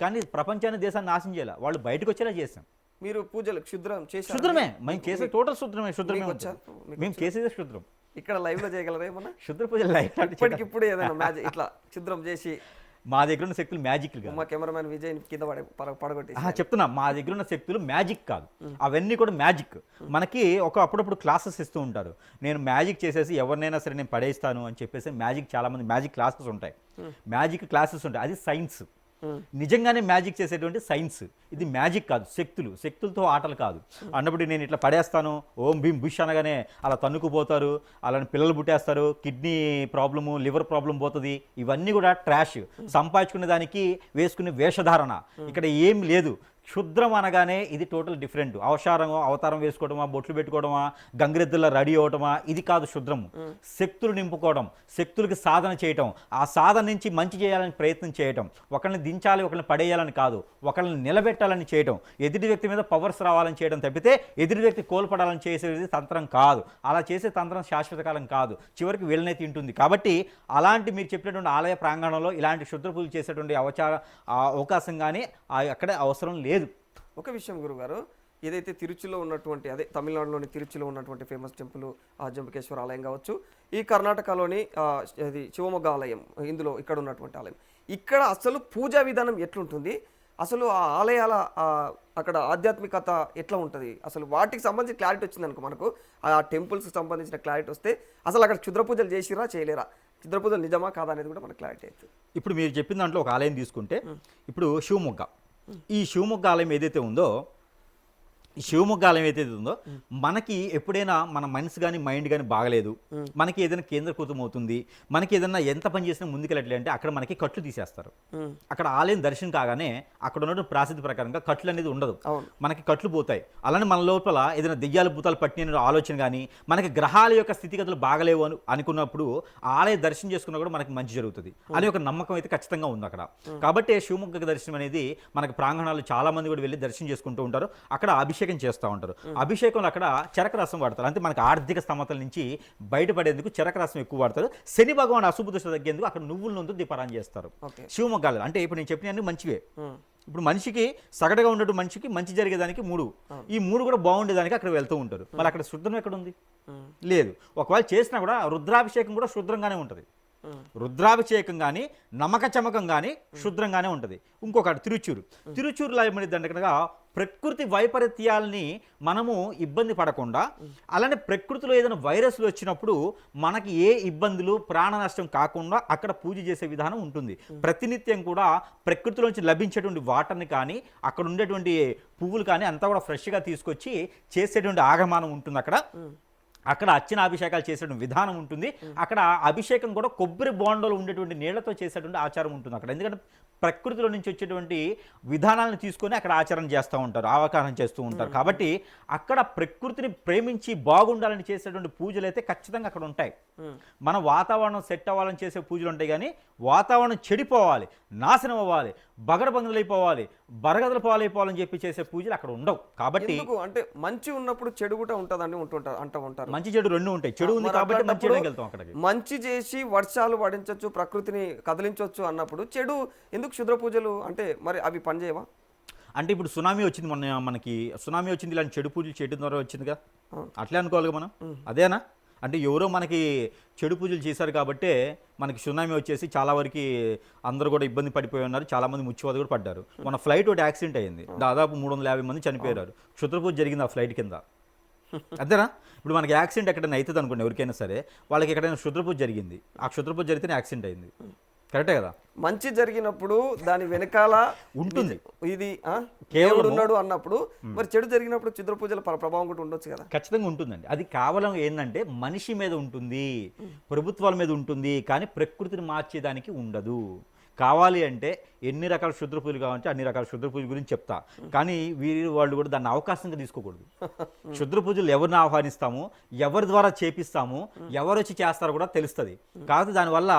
కానీ ప్రపంచాన్ని, దేశాన్ని నాశనం చేయాలి, వాళ్ళు బయటకు వచ్చేలా చేసాం. మీరు పూజలు క్షుద్రం చేసి? శుద్రమే, మేము చేసే టోటల్ శుద్రమే. మేము చేసేదే శుద్రం. ఇక్కడ లైవ్ లో చేయగలరా ఏమన్నా శుద్ర పూజ లైవ్? ఇప్పటికిప్పుడు ఏదైనా మ్యాజిక్ ఇట్లా క్షుద్రం చేసి? మా దగ్గర ఉన్న శక్తులు మ్యాజిక్ కాదు. మా కెమెరామెన్ విజయ్ కింద పడగొట్టి చెప్తున్నా, మా దగ్గర ఉన్న శక్తులు మ్యాజిక్ కాదు, అవన్నీ కూడా మ్యాజిక్. మనకి అప్పుడప్పుడు క్లాసెస్ ఇస్తూ ఉంటారు. నేను మ్యాజిక్ చేసేసి ఎవరినైనా సరే నేను పడేస్తాను అని చెప్పేసి చాలామంది మ్యాజిక్ క్లాసెస్ ఉంటాయి, మ్యాజిక్ క్లాసెస్ ఉంటాయి. అది సైన్స్, నిజంగానే మ్యాజిక్ చేసేటువంటి సైన్స్. ఇది మ్యాజిక్ కాదు, శక్తులతో ఆటలు కాదు. అన్నప్పుడు నేను ఇట్లా పడేస్తాను, ఓం భీమ్ బుష్ అనగానే అలా తన్నుకుపోతారు, అలాని పిల్లలు పుట్టేస్తారు, కిడ్నీ ప్రాబ్లము, లివర్ ప్రాబ్లం పోతుంది. ఇవన్నీ కూడా ట్రాష్, సంపాదించుకునే దానికి వేసుకునే వేషధారణ. ఇక్కడ ఏం లేదు. క్షుద్రం అనగానే ఇది టోటల్ డిఫరెంట్. అవతారం వేసుకోవడమా, బొట్లు పెట్టుకోవడమా, గంగిరెద్దులా రెడీ అవటమా, ఇది కాదు శుద్రము. శక్తులు నింపుకోవడం, శక్తులకి సాధన చేయటం, ఆ సాధన నుంచి మంచి చేయాలని ప్రయత్నం చేయటం, ఒకరిని దించాలి, ఒకరిని పడేయాలని కాదు, ఒకరిని నిలబెట్టాలని చేయటం, ఎదుటి వ్యక్తి మీద పవర్స్ రావాలని చేయడం తప్పితే ఎదుటి వ్యక్తి కోల్పడాలని చేసేది తంత్రం కాదు. అలా చేసే తంత్రం శాశ్వత కాలం కాదు, చివరికి వీళ్ళనే తింటుంది. కాబట్టి అలాంటి మీరు చెప్పినటువంటి ఆలయ ప్రాంగణంలో ఇలాంటి శుద్ర పూజలు చేసేటువంటి అవకాశం కానీ అక్కడే అవసరం లేదు. ఒక విషయం గురుగారు, ఏదైతే తిరుచిలో ఉన్నటువంటి, అదే తమిళనాడులోని తిరుచిలో ఉన్నటువంటి ఫేమస్ టెంపుల్ జంబుకేశ్వర ఆలయం కావచ్చు, ఈ కర్ణాటకలోని ఇది శివమొగ్గ ఆలయం, ఇందులో ఇక్కడ ఉన్నటువంటి ఆలయం, ఇక్కడ అసలు పూజా విధానం ఎట్లుంటుంది, అసలు ఆ ఆలయాల అక్కడ ఆధ్యాత్మికత ఎట్లా ఉంటుంది, అసలు వాటికి సంబంధించి క్లారిటీ వచ్చింది అనుకో, మనకు ఆ టెంపుల్స్కి సంబంధించిన క్లారిటీ వస్తే అసలు అక్కడ క్షుద్ర పూజలు చేసిరా చేయలేరా, క్షుద్ర పూజలు నిజమా కాదా అనేది కూడా మనకు క్లారిటీ అవుతుంది. ఇప్పుడు మీరు చెప్పిన దాంట్లో ఒక ఆలయం తీసుకుంటే, ఇప్పుడు శివమొగ్గ, ఈ శివమొగ్గ ఆలయం ఏదైతే ఉందో ఈ శివమొగ్గ ఆలయం ఏదైతే ఉందో మనకి ఎప్పుడైనా మన మనసు కానీ మైండ్ కానీ బాగలేదు, మనకి ఏదైనా కేంద్రీకృతం అవుతుంది, మనకి ఏదైనా ఎంత పని చేసినా ముందుకెళ్ళట్లే అంటే అక్కడ మనకి కట్లు తీసేస్తారు. అక్కడ ఆలయం దర్శనం కాగానే అక్కడ ఉన్న ప్రాసిద్ధి ప్రకారంగా కట్లు అనేది ఉండదు, మనకి కట్లు పోతాయి. అలానే మన లోపల ఏదైనా దెయ్యాలు భూతాలు పట్టిన ఆలోచన కానీ, మనకి గ్రహాల యొక్క స్థితిగతులు బాగలేవు అని అనుకున్నప్పుడు ఆలయ దర్శనం చేసుకున్నా కూడా మనకి మంచి జరుగుతుంది అనే ఒక నమ్మకం అయితే ఖచ్చితంగా ఉంది అక్కడ. కాబట్టి శివమొగ్గ దర్శనం అనేది మనకి ప్రాంగణాలు చాలా మంది కూడా వెళ్ళి దర్శనం చేసుకుంటూ ఉంటారు. అక్కడ అభిషేకం చేస్తూ ఉంటారు. అభిషేకంలో అక్కడ చెరక రసం వాడతారు. అంటే మనకి ఆర్థిక స్తమతల నుంచి బయటపడేందుకు చెరక రసం ఎక్కువ వాడతారు. శని భగవాన్ అశుభ దృష్టి తగ్గేందుకు అక్కడ నువ్వుల నుండి దీపారాయణ చేస్తారు శివమొగ్గాలు. అంటే ఇప్పుడు నేను చెప్పినవన్నీ మంచివే. ఇప్పుడు మనిషికి సగటుగా ఉన్నట్టు మనిషికి మంచి జరిగేదానికి 3, ఈ 3 కూడా బాగుండేదానికి అక్కడ వెళ్తూ ఉంటారు. మరి అక్కడ శుద్ధం ఎక్కడ ఉంది? లేదు. ఒకవేళ చేసినా కూడా రుద్రాభిషేకం కూడా శుద్రంగానే ఉంటుంది. రుద్రాభిషేకం కానీ నమ్మక చమకం కానీ శుద్రంగానే ఉంటుంది. ఇంకొకటి తిరుచూరులో ఏమనిద్దంటే కనుక ప్రకృతి వైపరీత్యాలని మనము ఇబ్బంది పడకుండా, అలానే ప్రకృతిలో ఏదైనా వైరస్లు వచ్చినప్పుడు మనకి ఏ ఇబ్బందులు ప్రాణ నష్టం కాకుండా అక్కడ పూజ చేసే విధానం ఉంటుంది. ప్రతినిత్యం కూడా ప్రకృతిలోంచి లభించేటువంటి వాటర్ని కానీ అక్కడ ఉండేటువంటి పువ్వులు కానీ అంతా కూడా ఫ్రెష్గా తీసుకొచ్చి చేసేటువంటి ఆగమానం ఉంటుంది. అక్కడ అర్చనాభిషేకాలు చేసేటువంటి విధానం ఉంటుంది. అక్కడ అభిషేకం కూడా కొబ్బరి బోండలో ఉండేటువంటి నీళ్లతో చేసేటువంటి ఆచారం ఉంటుంది అక్కడ. ఎందుకంటే ప్రకృతిలో నుంచి వచ్చేటువంటి విధానాలను తీసుకొని అక్కడ ఆచరణ చేస్తూ ఉంటారు, అవగాహన చేస్తూ ఉంటారు. కాబట్టి అక్కడ ప్రకృతిని ప్రేమించి బాగుండాలని చేసేటువంటి పూజలు అయితే ఖచ్చితంగా అక్కడ ఉంటాయి. మన వాతావరణం సెట్ అవ్వాలని చేసే పూజలు ఉంటాయి, కానీ వాతావరణం చెడిపోవాలి, నాశనం అవ్వాలి, బగడబంగలైపోవాలి, బరగదల పాలైపోవాలని చెప్పి చేసే పూజలు అక్కడ ఉండవు. కాబట్టి అంటే మంచి ఉన్నప్పుడు చెడు కూడా ఉంటుందని అంటూ ఉంటారు. మంచి చెడు రెండు ఉంటాయి. చెడు ఉంది కాబట్టి మంచి చెడు వెళ్తాం అక్కడికి. మంచి చేసి వర్షాలు పడించవచ్చు, ప్రకృతిని కదిలించవచ్చు అన్నప్పుడు చెడు ఎందుకు క్షుద్ర పూజలు అంటే మరి అవి పనిచేయవా? అంటే ఇప్పుడు సునామీ వచ్చింది, మనకి సునామీ వచ్చింది, ఇలాంటి చెడు పూజలు చేయడం ద్వారా వచ్చిందిగా, అట్లే అనుకోవాలిగా మనం. అదేనా? అంటే ఎవరో మనకి చెడు పూజలు చేశారు కాబట్టే మనకి సునామీ వచ్చేసి చాలా వరకు అందరూ కూడా ఇబ్బంది పడిపోయి ఉన్నారు. చాలామంది ముచ్చివాది కూడా పడ్డారు. మన ఫ్లైట్ ఒకటి యాక్సిడెంట్ అయ్యింది, దాదాపు 350 మంది చనిపోయారు. క్షుద్ర పూజ జరిగింది ఆ ఫ్లైట్ కింద. అంతేనా? ఇప్పుడు మనకి యాక్సిడెంట్ ఎక్కడైనా అవుతుంది అనుకోండి, ఎవరికైనా సరే, వాళ్ళకి ఎక్కడైనా క్షుద్ర పూజ జరిగింది, ఆ క్షుద్ర పూజ జరిగితేనే యాక్సిడెంట్ అయింది. కరెక్టే కదా? మంచి జరిగినప్పుడు దాని వెనకాల ఉంటుంది, ఇది కేవలం ఉన్నాడు అన్నప్పుడు మరి చెడు జరిగినప్పుడు క్షుద్ర పూజల ప్రభావం కూడా ఉండొచ్చు కదా? ఖచ్చితంగా ఉంటుందండి. అది కేవలం ఏంటంటే మనిషి మీద ఉంటుంది, ప్రభుత్వాల మీద ఉంటుంది, కానీ ప్రకృతిని మార్చేదానికి ఉండదు. కావాలి అంటే ఎన్ని రకాల క్షుద్ర పూజలు కావాలంటే అన్ని రకాల క్షుద్ర పూజ గురించి చెప్తా, కానీ వాళ్ళు కూడా దాన్ని అవకాశంగా తీసుకోకూడదు. క్షుద్ర పూజలు ఎవరిని ఆహ్వానిస్తాము, ఎవరి ద్వారా చేపిస్తాము, ఎవరు వచ్చి చేస్తారో కూడా తెలుస్తుంది. కాకపోతే దానివల్ల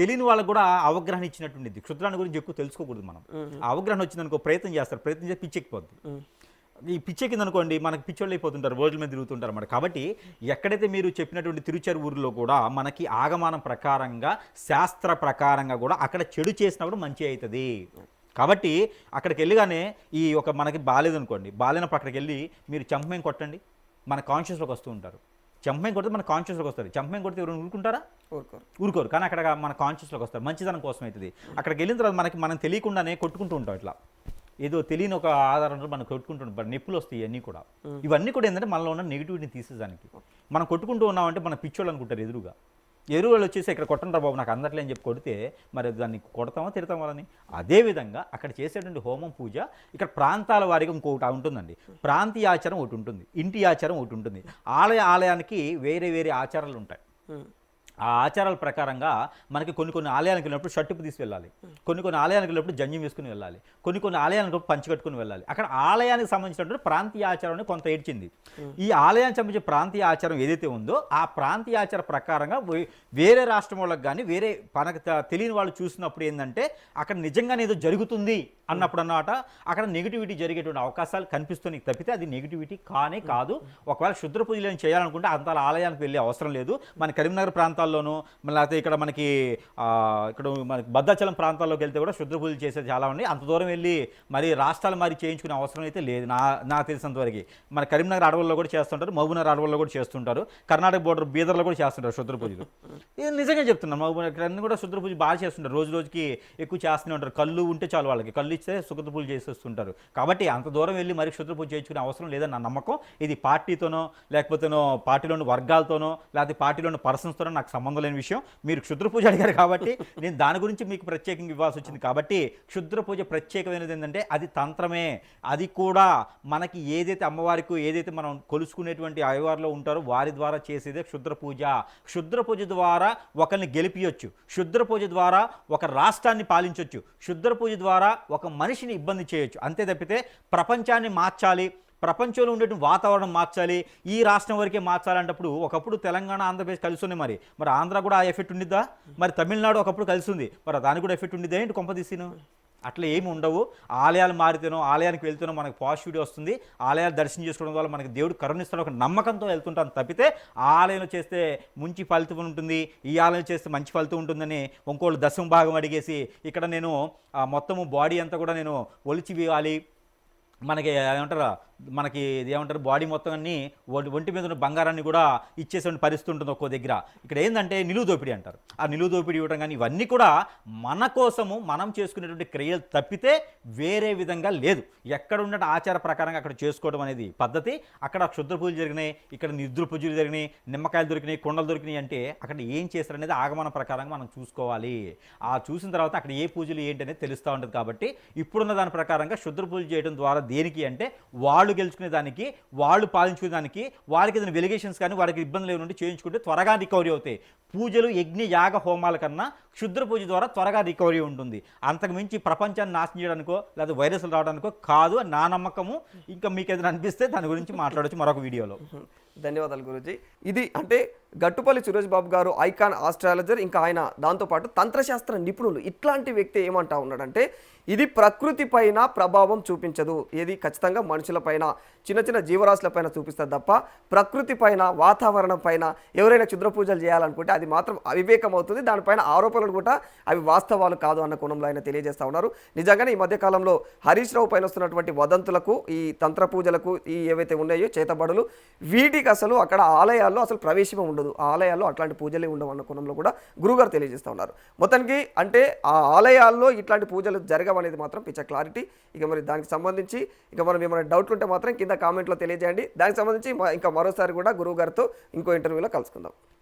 తెలియని వాళ్ళకు కూడా అవగాహన ఇచ్చినట్టుండిద్ది. క్షుద్రాన్ని గురించి ఎక్కువ తెలుసుకోకూడదు మనం. ఆ అవగాహన వచ్చిందనుకో ప్రయత్నం చేస్తారు, ప్రయత్నం చేసి పిచ్చెక్కిపోద్ది. ఈ పిచ్చెక్కింది అనుకోండి, మనకి పిచ్చోళ్ళు అయిపోతుంటారు, రోజుల మీద తిరుగుతుంటారు అన్నమాట. కాబట్టి ఎక్కడైతే మీరు చెప్పినటువంటి తిరుచెరువురులో కూడా మనకి ఆగమానం ప్రకారంగా, శాస్త్ర ప్రకారంగా కూడా అక్కడ చెడు చేసినా కూడా మంచి అవుతుంది. కాబట్టి అక్కడికి వెళ్ళగానే ఈ మనకి బాగాలేదనుకోండి, బాగాలేనప్పుడు అక్కడికి వెళ్ళి మీరు చంపమేం కొట్టండి, మన కాన్షియస్లోకి వస్తూ ఉంటారు. చంపమేం కొడితే మన కాన్షియస్లోకి వస్తారు. చంపమేం కొడితే ఎవరు ఊరుకుంటారా? ఊరుకోరు. కానీ అక్కడ మన కాన్షియస్లోకి వస్తారు, మంచిదనం కోసం అవుతుంది. అక్కడికి వెళ్ళిన తర్వాత మనం తెలియకుండానే కొట్టుకుంటూ ఉంటాం. ఇట్లా ఏదో తెలియని ఒక ఆధారంలో మనం కొట్టుకుంటుంటాం, నొప్పులు వస్తాయి. ఇవన్నీ కూడా ఏంటంటే మనలో ఉన్న నెగిటివిటీని తీసేదానికి. మనం కొట్టుకుంటూ ఉన్నామంటే మన పిచ్చోళ్ళు అనుకుంటారు ఎదురుగా. ఎరువులు వచ్చేసి ఇక్కడ కొట్టండి బాబు నాకు అందట్లే అని చెప్పి కొడితే మరి దాన్ని కొడతామో తిడతామో అని. అదేవిధంగా అక్కడ చేసేటువంటి హోమం పూజ ఇక్కడ ప్రాంతాల వారిగా ఇంకొకటి ఉంటుందండి. ప్రాంతీయ ఆచారం ఒకటి ఉంటుంది, ఇంటి ఆచారం ఒకటి ఉంటుంది. ఆలయానికి వేరే వేరే ఆచారాలు ఉంటాయి. ఆ ఆచారాల ప్రకారంగా మనకి కొన్ని ఆలయాలకు వెళ్ళినప్పుడు షర్టుపు తీసి వెళ్ళాలి, కొన్ని ఆలయానికి వెళ్ళినప్పుడు జంజం వేసుకుని వెళ్ళాలి, కొన్ని ఆలయానికి పంచి కట్టుకుని వెళ్ళాలి. అక్కడ ఆలయానికి సంబంధించినటువంటి ప్రాంతీయ ఆచారం కొంత ఏడ్చింది. ఈ ఆలయానికి సంబంధించిన ప్రాంతీయ ఆచారం ఏదైతే ఉందో ఆ ప్రాంతీయ ఆచార ప్రకారంగా వేరే రాష్ట్రం వాళ్ళకి కానీ వేరే మనకు తెలియని వాళ్ళు చూసినప్పుడు ఏంటంటే అక్కడ నిజంగానే ఏదో జరుగుతుంది అన్నప్పుడు అన్నమాట అక్కడ నెగిటివిటీ జరిగేటువంటి అవకాశాలు కనిపిస్తున్నాయి తప్పితే అది నెగిటివిటీ కానే కాదు. ఒకవేళ క్షుద్ర పూజలు చేయాలనుకుంటే అంత ఆలయానికి వెళ్ళే అవసరం లేదు. మన కరీంనగర్ ప్రాంతాల్లోనూ లేకపోతే ఇక్కడ మనకి భద్రాచలం ప్రాంతాల్లోకి వెళ్తే కూడా క్షుద్ర పూజలు చేసేది చాలా ఉన్నాయి. అంత దూరం వెళ్ళి మరి రాష్ట్రాలు మరి చేయించుకునే అవసరం అయితే లేదు నాకు తెలిసినంతవరకు. మన కరీంనగర్ అడవుల్లో కూడా చేస్తుంటారు, మహబూబ్నగర్ అడవుల్లో కూడా చేస్తుంటారు, కర్ణాటక బోర్డర్ బీదర్లో కూడా చేస్తుంటారు క్షుద్ర పూజలు. ఇది నిజంగా చెప్తున్నాను, మహబూబ్నగర్ అన్ని కూడా క్షుద్ర పూజ బాగా చేస్తుంటారు, రోజు రోజుకి ఎక్కువ చేస్తూనే ఉంటారు. కళ్ళు ఉంటే చాలు, వాళ్ళకి కళ్ళు ఇస్తే క్షుద్ర పూజ చేసేస్తుంటారు. కాబట్టి అంత దూరం వెళ్ళి మరి క్షుద్ర పూజ చేయించుకునే అవసరం లేదని నా నమ్మకం. ఇది పార్టీతోనో లేకపోతేనో పార్టీలోని వర్గాలతోనో లేకపోతే పార్టీలోని పర్సన్స్తోనో నాకు సంబంధం లేని విషయం. మీరు క్షుద్ర పూజ అడిగారు కాబట్టి నేను దాని గురించి మీకు ప్రత్యేకంగా ఇవ్వాల్సి వచ్చింది. కాబట్టి క్షుద్ర పూజ ప్రత్యేకమైనది ఏంటంటే అది తంత్రమే. అది కూడా మనకి ఏదైతే అమ్మవారికి ఏదైతే మనం కొలుసుకునేటువంటి అయ్యవారిలో ఉంటారో వారి ద్వారా చేసేదే క్షుద్ర పూజ. క్షుద్ర పూజ ద్వారా ఒకరిని గెలిపియొచ్చు, క్షుద్ర పూజ ద్వారా ఒక రాష్ట్రాన్ని పాలించవచ్చు, క్షుద్ర పూజ ద్వారా ఒక మనిషిని ఇబ్బంది చేయొచ్చు. అంతే తప్పితే ప్రపంచాన్ని మార్చాలి, ప్రపంచంలో ఉండేటువంటి వాతావరణం మార్చాలి, ఈ రాష్ట్రం వరకే మార్చాలంటప్పుడు ఒకప్పుడు తెలంగాణ ఆంధ్రప్రదేశ్ కలిసి ఉన్నాయి. మరి ఆంధ్ర కూడా ఆ ఎఫెక్ట్ ఉండిద్దా? మరి తమిళనాడు ఒకప్పుడు కలిసి ఉంది, మరి దానికి కూడా ఎఫెక్ట్ ఉండిద్దా ఏంటి కొంపదీసిను? అట్లా ఏమి ఉండవు. ఆలయాలు మారితేనో ఆలయానికి వెళ్తేనో మనకు పాజిటివిటీ వస్తుంది, ఆలయాలు దర్శనం చేసుకోవడం వల్ల మనకి దేవుడు కరుణిస్తాడు ఒక నమ్మకంతో వెళ్తుంటాం తప్పితే ఆ ఆలయంలో చేస్తే మంచి ఫలితం ఉంటుంది, ఈ ఆలయం చేస్తే మంచి ఫలితం ఉంటుందని ఇంకోళ్ళు దశమ భాగం అడిగేసి ఇక్కడ నేను మొత్తము బాడీ అంతా కూడా నేను ఒలిచి వేయాలి, మనకి ఏమంటారు, మనకి ఏమంటారు బాడీ మొత్తం అన్ని ఒంటి మీద ఉన్న బంగారాన్ని కూడా ఇచ్చేసే పరిస్థితి ఉంటుంది ఒక్కో దగ్గర. ఇక్కడ ఏంటంటే నిలువు దోపిడీ అంటారు. ఆ నిలువు దోపిడీ ఇవ్వడం కానీ ఇవన్నీ కూడా మన కోసము మనం చేసుకునేటువంటి క్రియలు తప్పితే వేరే విధంగా లేదు. ఎక్కడ ఉన్న ఆచార ప్రకారంగా అక్కడ చేసుకోవడం అనేది పద్ధతి. అక్కడ క్షుద్ర పూజలు జరిగినాయి, ఇక్కడ నిద్ర పూజలు జరిగినాయి, నిమ్మకాయలు దొరికినాయి, కొండలు దొరికినాయి అంటే అక్కడ ఏం చేస్తారు అనేది ఆగమన ప్రకారంగా మనం చూసుకోవాలి. ఆ చూసిన తర్వాత అక్కడ ఏ పూజలు ఏంటి అనేది తెలుస్తూ ఉంటుంది. కాబట్టి ఇప్పుడున్న దాని ప్రకారంగా క్షుద్ర పూజలు చేయడం ద్వారా దేనికి అంటే వాళ్ళు గెలుచుకునే దానికి, వాళ్ళు పాలించుకునే దానికి, వారికి ఏదైనా వెలిగేషన్స్ కానీ వారికి ఇబ్బందులు ఏమైనా ఉంటే చేయించుకుంటే త్వరగా రికవరీ అవుతాయి. పూజలు యజ్ఞ యాగ హోమాల కన్నా క్షుద్ర పూజ ద్వారా త్వరగా రికవరీ ఉంటుంది. అంతకు మించి ప్రపంచాన్ని నాశనం చేయడానికో లేదా వైరస్లు రావడానికో కాదు అని నా నమ్మకము. ఇంకా మీకు ఏదైనా అనిపిస్తే దాని గురించి మాట్లాడవచ్చు మరొక వీడియోలో. ధన్యవాదాలు గురూజీ. ఇది అంటే గట్టుపల్లి సురేష్ బాబు గారు ఐకాన్ ఆస్ట్రాలజర్, ఇంకా ఆయన దాంతోపాటు తంత్రశాస్త్ర నిపుణులు. ఇట్లాంటి వ్యక్తి ఏమంటా ఉన్నాడంటే ఇది ప్రకృతి పైన ప్రభావం చూపించదు, ఏది ఖచ్చితంగా మనుషుల పైన చిన్న చిన్న జీవరాశుల పైన చూపిస్తుంది తప్ప ప్రకృతి పైన వాతావరణం పైన ఎవరైనా క్షుద్ర పూజలు చేయాలనుకుంటే అది మాత్రం అవివేకం అవుతుంది, దానిపైన ఆరోపణలు కూడా అవి వాస్తవాలు కాదు అన్న కోణంలో ఆయన తెలియజేస్తా ఉన్నారు. నిజంగానే ఈ మధ్యకాలంలో హరీష్ రావు పైన వస్తున్నటువంటి వదంతులకు, ఈ తంత్ర పూజలకు, ఈ ఏవైతే ఉన్నాయో చేతబడులు, వీటికి అసలు అక్కడ ఆలయాల్లో అసలు ప్రవేశమే ఉండదు, ఆ ఆలయాల్లో అట్లాంటి పూజలే ఉండవు అన్న కోణంలో కూడా గురువుగారు తెలియజేస్తూ ఉన్నారు. మొత్తానికి అంటే ఆ ఆలయాల్లో ఇట్లాంటి పూజలు జరగవనేది మాత్రం పిచ్చ క్లారిటీ. ఇక మరి దానికి సంబంధించి ఇక మనం ఏమైనా డౌట్లు ఉంటే మాత్రం కింద కామెంట్లో తెలియజేయండి. దానికి సంబంధించి ఇంకా మరోసారి కూడా గురువుగారితో ఇంకో ఇంటర్వ్యూలో కలుసుకుందాం.